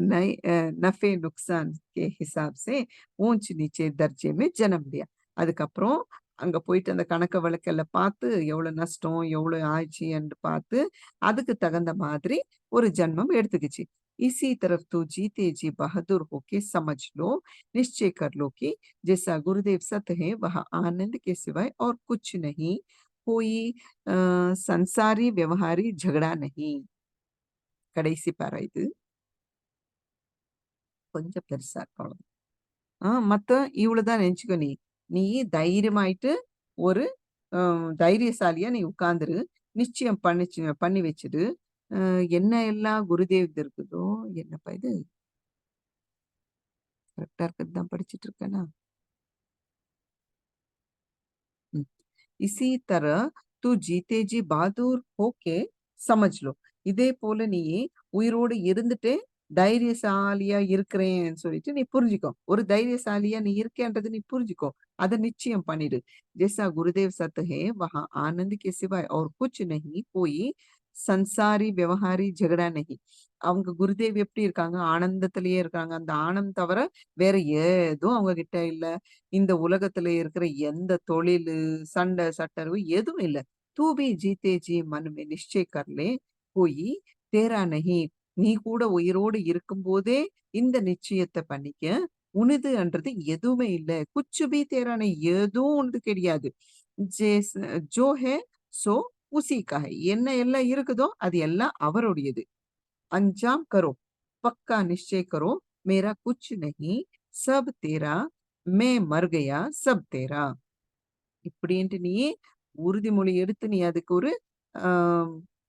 नफ़े नुकसान के हिसाब से ऊंच नीचे दर्जे में जन्म लिया. அதுக்கப்புறம் அங்க போயிட்டு அந்த கணக்கு வழக்கெல்லாம் பார்த்து, எவ்வளோ நஷ்டம், எவ்வளோ ஆச்சுன்னு பார்த்து, அதுக்கு தகுந்த மாதிரி ஒரு ஜன்மம் எடுத்துக்கிச்சு. इसी तरफ तो जीते जी बहादुर होके समझ लो, निश्चय कर लो कि जैसा गुरुदेव सत्य है वह आनंद के सिवाय और कुछ नहीं. कोई अ, संसारी व्यवहारी झगड़ा नहीं. கடைசி பாரா இது. கொஞ்சம் பெருசா இருக்கும் அவ்வளவுதான். மத்த இவ்வளவுதான் நெனச்சுக்கோ நீ. நீ தைரியமாயிட்டு ஒரு தைரியசாலியா நீ உட்கார்ந்துரு. நிச்சயம் பண்ணி வச்சுடு. என்ன எல்லாம் குருதேவ் இருக்குதோ என்னப்பா இது? கரெக்ட்டா இருக்கிறது தான் படிச்சுட்டு இருக்கேனா? ம். इसी तरह तू जीते जी बहादुर होके समझ लो. இதே போல நீ உயிரோடு இருந்துட்டே தைரியசாலியா இருக்கிறேன்னு சொல்லிட்டு நீ புரிஞ்சுக்கோ. ஒரு தைரியசாலியா நீ இருக்கேன்றத நீ புரிஞ்சுக்கோ. அத நிச்சயம் பண்ணிடு. जैसा गुरुदेव सत्य है वहाँ आनंद के सिवाय और कुछ नहीं कोई संसारी व्यवहारी झगड़ा नहीं. அவங்க குருதேவ் எப்படி இருக்காங்க? ஆனந்தத்திலேயே இருக்காங்க. அந்த ஆனந்தம் தவிர வேற ஏதும் அவங்க கிட்ட இல்ல. இந்த உலகத்துல இருக்கிற எந்த தொழிலு, சண்டை, சச்சரவு எதுவும் இல்ல. "तू भी जीते जी मन में निश्चय कर ले, कोई तेरा नहीं." நீ கூட உயிரோடு இருக்கும்போதே இந்த நிச்சயத்த பண்ணிக்க. உனதுன்றது எதுவுமே இல்ல. "कुछ भी तेरा नहीं." எதுவும் உனது கிடையாது. "जैस जो है सो उसी का है." என்ன எல்லாம் இருக்குதோ அது எல்லாம் அவருடையது. अंजाम करो, पक्का निश्चय करो, मेरा कुछ नहीं, सब तेरा, मैं मर गया, सब तेरा. இப்படின்ட்டு நீ உறுதிமொழி எடுத்து நீ அதுக்கு ஒரு ஆ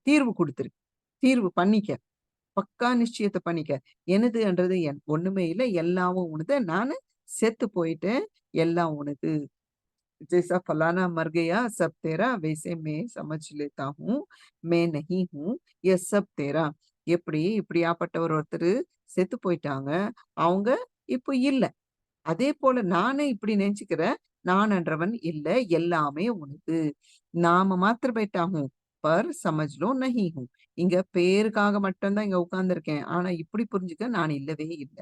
தீர்வு குடுத்துரு. தீர்வு பண்ணிக்க. பக்கா நிச்சயத்த பண்ணிக்க. எனதுன்றது ஒண்ணுமே இல்ல. எல்லாமும் உனது. நானு செத்து போயிட்டேன். எல்லாம் உனது. जैसा फलाना मर गया सब तेरा वैसे मैं समझ लेता हूँ मैं नहीं हूँ ये सब तेरा. எப்படி இப்படியாப்பட்டவர் ஒருத்தரு செத்து போயிட்டாங்க. அவங்க இப்போ இல்ல. அதே போல நானே இப்படி நெனச்சுக்கிறேன். நானன்றவன் இல்ல. எல்லாமே உனது. நாம மாத்திர बैठा हूँ पर समझ लो नहीं हूँ. இங்க பேருக்காக மட்டும் தான் இங்க உட்கார்ந்திருக்கேன். ஆனா இப்படி புரிஞ்சுக்க நான் இல்லவே இல்ல.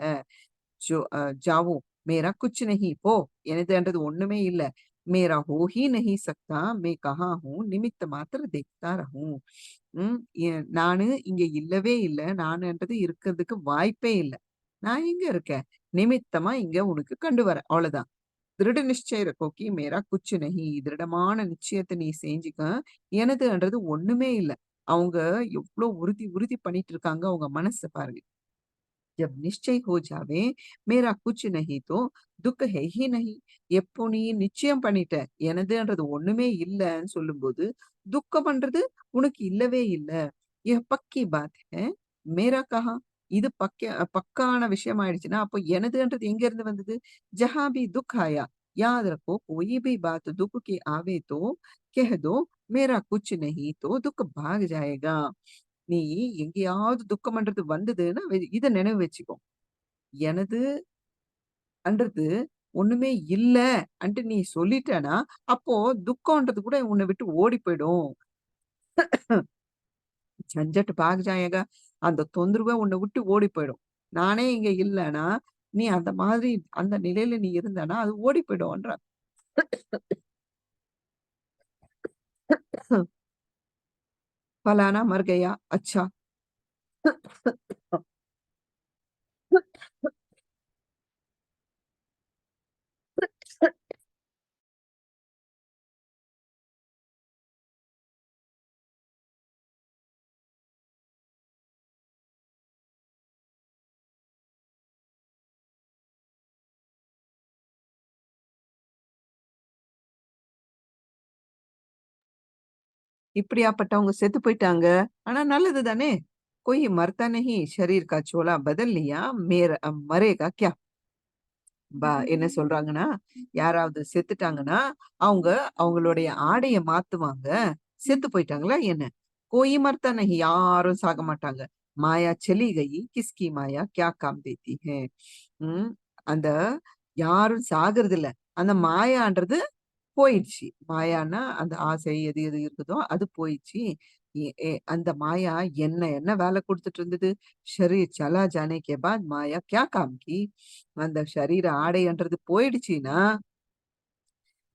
जाओ मेरा कुछ नहीं போ. எனதுன்றது ஒண்ணுமே இல்ல. मेरा हो ही नहीं सकता मैं कहाँ हूँ निमित्त मात्र देखता रहूं. ம். நானு இங்க இல்லவே இல்ல. நானுன்றது இருக்கிறதுக்கு வாய்ப்பே இல்ல. நான் எங்க இருக்கேன்? நிமித்தமா இங்க உனக்கு கண்டு வரேன். அவ்வளவுதான். திருட நிச்சயம் रखो कि मेरा कुछ नहीं. திருடமான நிச்சயத்த நீ செஞ்சுக்க. எனதுன்றது ஒண்ணுமே இல்ல. அவங்க எவ்ளோ உறுதி உறுதி பண்ணிட்டு இருக்காங்க. அவங்க மனச பாருங்க. जब निश्चय हो जावे मेरा कुछ नहीं तो துக்க है ही नहीं. எப்போ நீ நிச்சயம் பண்ணிட்ட, எனதுன்றது ஒண்ணுமே இல்லன்னு சொல்லும்போது, துக்கம்ன்றது உனக்கு இல்லவே இல்ல. यह पक्की बात है. मेरा कहाँ? இது பக்கான விஷயம் ஆயிடுச்சுன்னா, அப்போ எனதுன்றது எங்க இருந்து வந்தது? जहाँ भी दुख आया, याद रखो कोई भी बात दुख की आवे तो कह दो मेरा कुछ नहीं तो दुख भाग जाएगा. நீ எங்கேயாவது துக்கம்ன்றது வந்ததுன்னா, இத நினைவு வச்சுக்கோ. எனது அன்றது ஒண்ணுமே இல்ல அன்ட்டு நீ சொல்லிட்டேன்னா, அப்போ துக்கம்ன்றது கூட உன்ன விட்டு ஓடி போயிடும். झंझट भाग जाएगा. அந்த தொந்தரவே உன்ன விட்டு ஓடி போயிடும். நானே இங்க இல்லன்னா, நீ அந்த மாதிரி அந்த நிலையில நீ இருந்தன்னா, அது ஓடி போயிடும்ன்றான். फलाना मर गया, अच्छा। இப்படியாப்பட்டவங்க செத்து போயிட்டாங்க. ஆனா நல்லது தானே! कोई मरता नहीं, शरीर का चोला बदल लिया, मरेगा क्या? என்ன சொல்றாங்கன்னா, யாராவது செத்துட்டாங்கன்னா, அவங்க அவங்களுடைய ஆடைய மாத்துவாங்க. செத்து போயிட்டாங்களா என்ன? कोई मरता नहीं யாரும் சாக மாட்டாங்க. மாயா चली गई, किसकी माया क्या काम देती है? ம். அந்த யாரும் சாகுறதில்ல. அந்த மாயான்றது போயிடுச்சு. மாயான்னா, அந்த ஆசை எது எது இருக்குதோ அது போயிடுச்சு. அந்த மாயா என்ன என்ன வேலை குடுத்துட்டு இருந்தது? शरीर चला जाने के बाद माया क्या काम की? அந்த சரீர ஆடைன்றது போயிடுச்சுன்னா,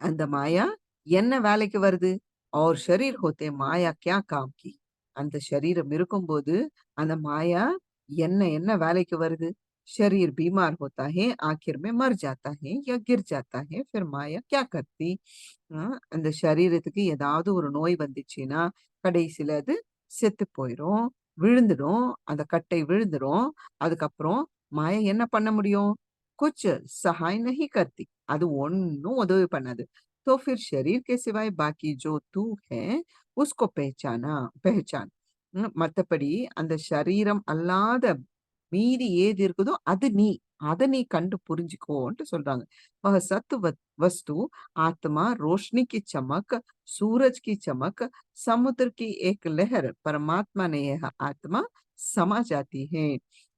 அந்த மாயா என்ன வேலைக்கு வருது? और शरीर होते माया क्या काम की? அந்த சரீரம் இருக்கும்போது, அந்த மாயா என்ன என்ன வேலைக்கு வருது? शरीर बीमार होता है, आखिर में मर जाता है या गिर जाता है, फिर माया क्या करती? அ அந்த சரீரத்துக்கு ஏதாவது ஒரு நோய் வந்துச்சுன்னா, கடைசில அது செத்து போயிரும். விழுந்துடும். அந்த கட்டை விழுந்துரும். அதுக்கப்புறம் மாயை என்ன பண்ண முடியும்? कुछ सहाय नहीं करती. அது ஒண்ணும் உதவி பண்ணாது. तो फिर शरीर के सिवाय बाकी जो तू है, उसको पहचान. மத்தபடி அந்த சரீரம் அல்லாத மீதி ஏது இருக்குதோ அது நீ. அத நீ கண்டு புரிஞ்சுக்கோன்ட்டு சொல்றாங்க. वह सत्व वस्तु आत्मा रोशनी की चमक, सूरज की चमक, समुद्र की एक लहर, परमात्मा ने यह आत्मा समा जाती है.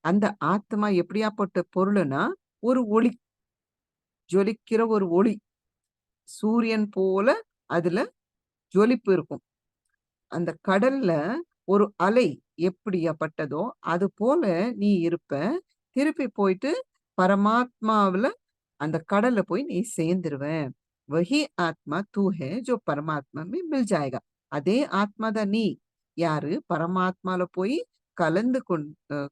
அந்த ஆத்மா எப்படியாப்பட்ட பொருளுனா, ஒரு ஒளி. ஜொலிக்கிற ஒரு ஒளி. சூரியன் போல அதுல ஜொலிப்பு இருக்கும். அந்த கடல்ல ஒரு அலை எப்படியாப்பட்டதோ, அது போல நீ இருப்ப. திருப்பி போயிட்டு பரமாத்மாவுல அந்த கடல்ல போய் நீ சேர்ந்துருவ. वही आत्मा तू है जो परमात्मा में मिल जाएगा. அதே ஆத்மா தான் நீ. யாரு? பரமாத்மால போய்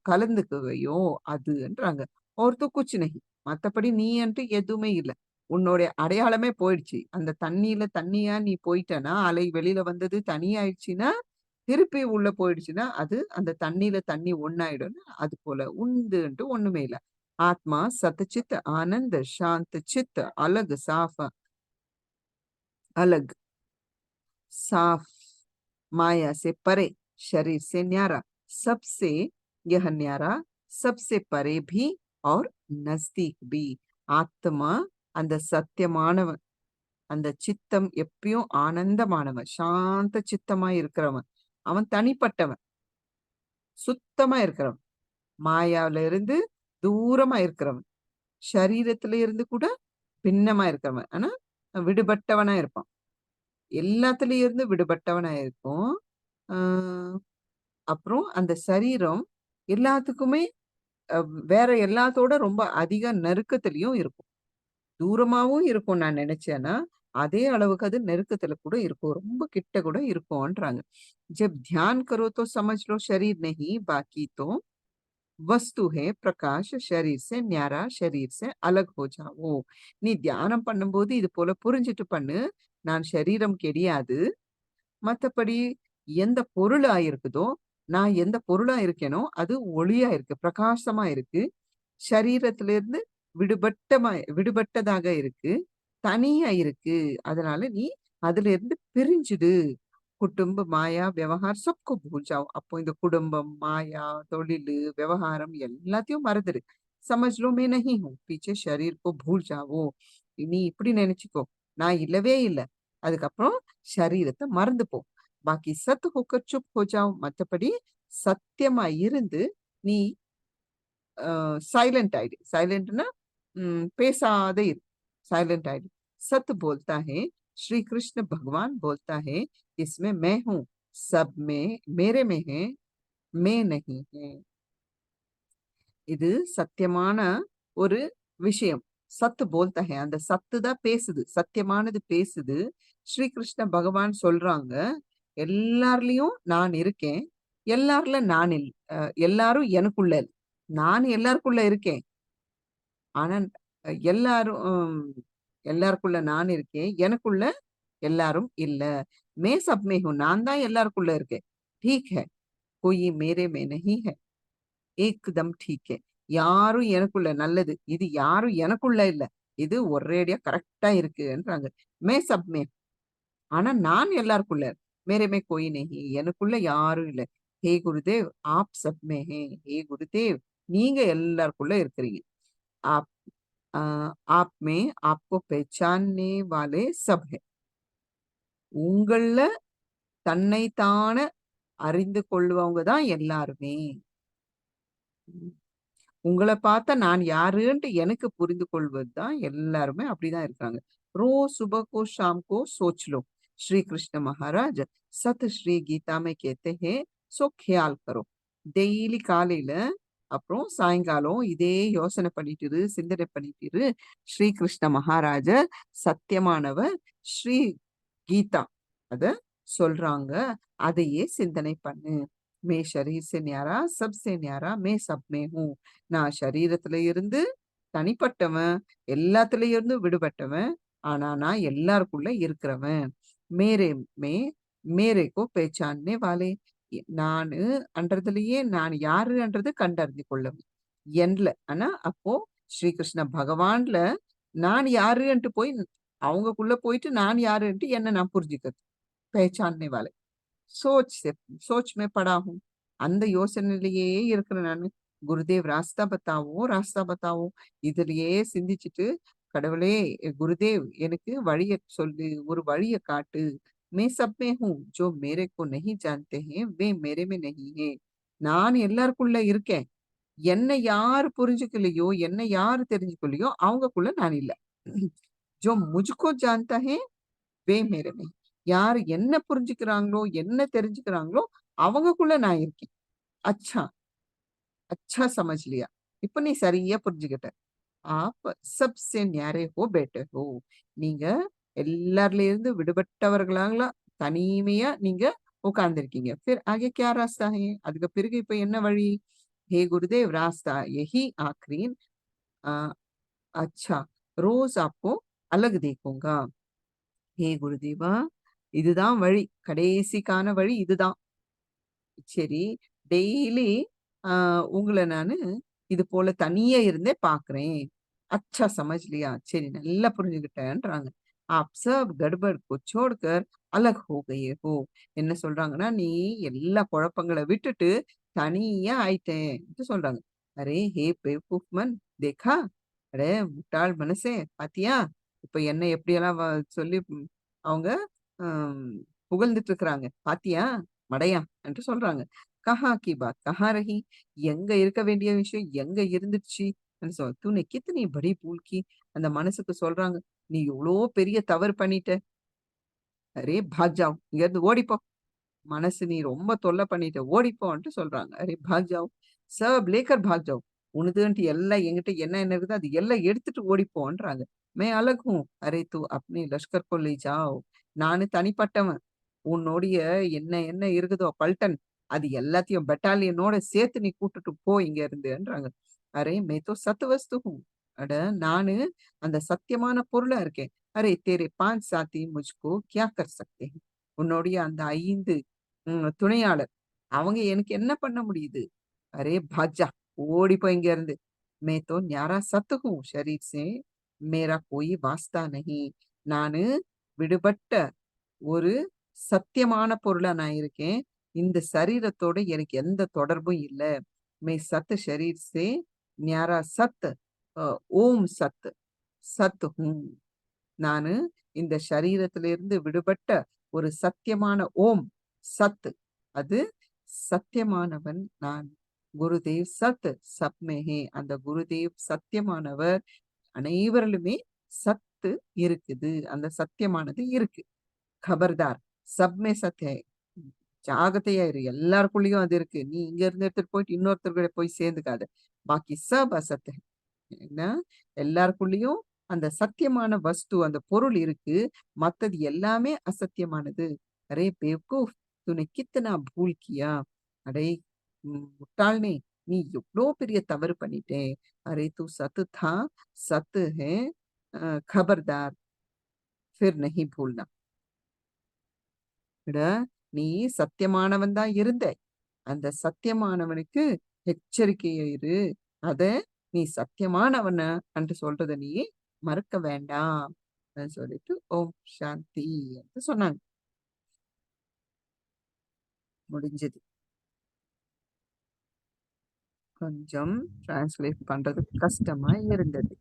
கலந்துக்குவையோ அதுன்றாங்க. और तो कुछ नहीं. மத்தபடி நீன்ட்டு எதுவுமே இல்ல. உன்னுடைய அடையாளமே போயிடுச்சு. அந்த தண்ணீல தண்ணியா நீ போயிட்டன்னா, அலை வெளில வந்தது தனியாயிடுச்சுன்னா, திருப்பி உள்ள போயிடுச்சுன்னா, அது அந்த தண்ணீல தண்ணி ஒண்ணாயிடும்னு அது போல. உண்டுன்ட்டு ஒண்ணுமே இல்ல. आत्मा सतचित आनंद शांत चित्त अलग साफ माया से परे शरीर से न्यारा सबसे यह न्यारा सबसे परे भी और नजदीक भी ஆத்மா அந்த சத்தியமானவன் அந்த சித்தம் எப்பயும் ஆனந்தமானவன் சாந்த சித்தமா இருக்கிறவன் அவன் தனிப்பட்டவன் சுத்தமா இருக்கிறவன் மாயாவில இருந்து தூரமா இருக்கிறவன் சரீரத்துல இருந்து கூட பின்னமா இருக்கிறவன் ஆனா விடுபட்டவனா இருப்பான் எல்லாத்துலயும் இருந்து விடுபட்டவனா இருக்கும் அப்புறம் அந்த சரீரம் எல்லாத்துக்குமே வேற எல்லாத்தோட ரொம்ப அதிக நெருக்கத்திலயும் இருக்கும் தூரமாவும் இருக்கும் நான் நினைச்சேன்னா அதே அளவுக்கு அது நெருக்கத்துல கூட இருக்கும் ரொம்ப கிட்ட கூட இருக்கும்ன்றாங்க जब ध्यान करो तो समझ लो शरीर नहीं बाकी तो वस्तु है प्रकाश शरीर से न्यारा शरीर से अलग हो जाओ நீ தியானம் பண்ணும்போது இது போல புரிஞ்சிட்டு பண்ணு நான் சரீரம் கிடையாது மத்தபடி எந்த பொருளா இருக்குதோ நான் எந்த பொருளா இருக்கேனோ அது ஒளியா இருக்கு பிரகாசமா இருக்கு சரீரத்திலிருந்து விடுபட்டதாக இருக்கு தனியா இருக்கு அதனால நீ அதுல இருந்து பிரிஞ்சுடு குடும்ப மாயா விவகாரம் सबको भूल जाओ அப்போ இந்த குடும்பம் மாயா தொழிலு விவகாரம் எல்லாத்தையும் மறந்துடு समझ लो मैं नहीं हूँ पीछे शरीर को भूल जाओ நீ இப்படி நினைச்சுக்கோ நான் இல்லவே இல்லை அதுக்கப்புறம் சரீரத்தை மறந்து போ பாக்கி சத் होकर चुप हो जाओ மத்தபடி சத்தியமா இருந்து நீ साइलेंट आइड साइलेंट ना पेशादे साइलेंट आइड सत्य बोलता है श्री कृष्ण भगवान बोलता है इसमें मैं हूं सब में मेरे में है मैं नहीं है இது சத்தியமான ஒரு விஷயம் சத்து போல்தா ஹே அந்த சத்து தான் பேசுது சத்தியமானது பேசுது ஸ்ரீ கிருஷ்ண பகவான் சொல்றாங்க எல்லார்லயும் நான் இருக்கேன். எல்லார்ல நான் இல் அ எல்லாரும் எனக்குள்ள இல்ல. நான் எல்லாருக்குள்ள இருக்கேன். ஆனா எல்லாரும் எல்லாருக்குள்ள நான் இருக்கேன். எனக்குள்ள எல்லாரும் இல்ல. मैं सब में हूँ. நான் தான் எல்லாருக்குள்ள இருக்கேன். ठीक है, कोई मेरे में नहीं है. ஏக்தம் டீக் ஹை. யாரும் எனக்குள்ள நல்லது. இது யாரும் எனக்குள்ள இல்ல. இது ஒரேடியா கரெக்ட்டா இருக்குன்றாங்க. मैं सब में. ஆனா நான் எல்லாருக்குள்ள. मेरे में कोई नहीं. எனக்குள்ள யாரும் இல்ல. हे गुरुदेव आप सब में हैं. हे गुरुदेव நீங்க எல்லாருக்குள்ள இருக்கிறீங்க. आप अ, आप में आपको पहचानने वाले सब है. உங்கள்ல தன்னை தான அறிந்து கொள்பவங்க தான் எல்லாருமே. உங்கள பார்த்தா நான் யாருன்ட்டு எனக்கு புரிந்து கொள்வது தான் எல்லாருமே அப்படிதான் இருக்காங்க. रोज सुबह को शाम को सोच लो. श्री कृष्ण महाराज सत श्री गीता में कहते हैं सो ख्याल करो. டெய்லி காலையில அப்புறம் சாயங்காலம் இதே யோசனை பண்ணிட்டு இரு, சிந்தனை பண்ணிட்டு இரு. ஸ்ரீ கிருஷ்ண மகாராஜர் சத்தியமானவர் ஸ்ரீ கீதா அத சொல்றாங்க. அதையே சிந்தனை பண்ணு. மே ஷரீர் से न्यारा सबसे न्यारा मैं सब में हूँ. நான் சரீரத்துல இருந்து தனிப்பட்டவன், எல்லாத்துல இருந்தும் விடுபட்டவன். ஆனா நான் எல்லாருக்குள்ள இருக்கிறவன். மேரே மே மேரேக்கோ பேச்சானே வாலே. நானு அன்றதுலயே நான் யாருன்றது கண்டறிந்து கொள்ளவும். என்ல ஆனா அப்போ ஸ்ரீகிருஷ்ண பகவான்ல நான் யாருன்ட்டு போய் அவங்கக்குள்ள போயிட்டு நான் யாருன்ட்டு என்ன நான் புரிஞ்சுக்கிறது. பேச்சானே வாலே. सोच से सोच में पड़ा हूँ. அந்த யோசனையிலேயே இருக்கிறேன் நானு. குருதேவ் ராஸ்தா பத்தாவோ, ராஸ்தா பத்தாவோ. இதுலயே சிந்திச்சுட்டு, கடவுளே குருதேவ் எனக்கு வழிய சொல்லு, ஒரு வழிய காட்டு. मैं सब में हूँ, जो मेरे को नहीं जानते हैं, वे मेरे में नहीं है. நான் எல்லாருக்குள்ள இருக்கேன். என்ன யார் புரிஞ்சுக்கலையோ, என்ன யார் தெரிஞ்சுக்கலையோ, அவங்கக்குள்ள நான் இல்ல. जो मुझको जानता है, वे मेरे में. யாரு என்ன புரிஞ்சுக்கிறாங்களோ, என்ன தெரிஞ்சுக்கிறாங்களோ, அவங்கக்குள்ள நான் இருக்கேன். அச்சா, अच्छा समझ लिया. இப்ப நீ சரியா புரிஞ்சுகிட்ட. आप सबसे न्यारे हो बैठे हो. நீங்க எல்லார்ல இருந்து விடுபட்டவர்களால தனிமையா நீங்க உட்கார்ந்திருக்கீங்க. फिर आगे क्या रास्ता है? அதுக்கு பிறகு இப்ப என்ன வழி? हे गुरुदेव रास्ता यही आखिरी अ, अच्छा रोज आपको अलग देखूंगा. हे குருதேவா இதுதான் வழி. கடைசிக்கான வழி இதுதான். சரி, டெய்லி அ உங்கள நானு இது போல தனியா இருந்தே பார்க்கிறேன். अच्छा समझ लिया. சரி நல்லா புரிஞ்சுகிட்டேன்றாங்க. आप सब गड़बड़ को छोड़कर अलग हो गए हो. என்ன சொல்றாங்கன்னா, நீ எல்லா குழப்பங்கள விட்டுட்டு தனியா ஆயிட்டேன்ட்டு சொல்றாங்க. அரே ஹே बेवकूफ मन देखा? அட முட்டாள் மனசே பாத்தியா? இப்ப என்ன எப்படியெல்லாம் சொல்லி அவங்க அம் புகழ்ந்துட்டு இருக்கிறாங்க. பாத்தியா? மடையான் என்று சொல்றாங்க. கஹா கி பாத் கஹா ரஹி? எங்க இருக்க வேண்டிய விஷயம் எங்க இருந்துச்சு? தூனே கித்னி படி பூல் கி. அந்த மனசுக்கு சொல்றாங்க. நீ எவ்ளோ பெரிய தவறு பண்ணிட்ட. அரே பாக் ஜாவ். இங்கருந்து ஓடிப்போ. மனசு நீ ரொம்ப தொல்ல பண்ணிட்ட. ஓடிப்போன்ட்டு சொல்றாங்க. அரே பாக் ஜாவ். சப் லேக்கர் பாக் ஜாவ். உனதுன்ட்டு எல்லாம் என்கிட்ட என்ன என்ன இருக்குதோ அது எல்லாம் எடுத்துட்டு ஓடிப்போன்றாங்க. மே அலக் ஹூம். அரே தூ அப்னே லஷ்கர் கோ லே ஜாவ். நானு தனிப்பட்டவன். உன்னுடைய என்ன என்ன இருக்குதோ பல்டன் அது எல்லாத்தையும் பெட்டாலியனோட சேர்த்து நீ கூட்டிட்டு போ இங்க இருந்துன்றாங்க. அரே மே தோ சத் வஸ்து ஹூம். அட நானு அந்த சத்தியமான பொருளா இருக்கேன். அரே தேரே 5 சாத்தி முஜ்கோ கியா கர் சக்தே ஹை. உன்னுடைய அந்த 5 துணையாளர். அவங்க எனக்கு என்ன பண்ண முடியுது? அரே பாக் ஜா. ஓடி போ இங்க இருந்து. मैं तो न्यारा सत हूँ शरीर से मेरा कोई वास्ता नहीं. நானு விடுபட்ட ஒரு சத்தியமான பொருளா நான் இருக்கேன். இந்த சரீரத்தோட எனக்கு எந்த தொடர்பும் இல்ல. मैं सत शरीर से न्यारा सत ஓம் சத் சத் ஹூம். நானு இந்த சரீரத்திலிருந்து விடுபட்ட ஒரு சத்தியமான ஓம் சத். அது சத்தியமானவன் நான். குருதேவ் சத் சப் மே ஹே. அந்த குருதேவ் சத்தியமானவர். அனைவரிலுமே சத்து இருக்குது. அந்த சத்தியமானது இருக்கு. खबरदार सब में सत्य है. ஜாகிரதையா இரு. எல்லாருக்குள்ளயும் அது இருக்கு. நீ இங்க இருந்து எடுத்துட்டு போயிட்டு இன்னொருத்தர் கூட போய் சேர்ந்துக்காத. பாக்கி சப் அசத் है. ஏன்னா எல்லாருக்குள்ளயும் அந்த சத்தியமான வஸ்து அந்த பொருள் இருக்கு. மத்தது எல்லாமே அசத்தியமானது. அரே बेवकूफ तूने कितना भूल किया. அடே முட்டாள்னே! நீ எவ்ளோ பெரிய தவறு பண்ணிட்டே! அரே தூ சத்து தா, சத்து ஹே, खबरदार फिर नहीं भूलना. எட நீ சத்தியமானவன் தான் இருந்த. அந்த சத்தியமானவனுக்கு எச்சரிக்கையா இரு. அத நீ சத்தியமானவன என்று சொல்றத நீ மறக்க வேண்டாம். சொல்லிட்டு ஓம் சாந்தி என்று சொன்னாங்க. முடிஞ்சது. கொஞ்சம் டிரான்ஸ்லேட் பண்றது கஷ்டமா இருந்தது.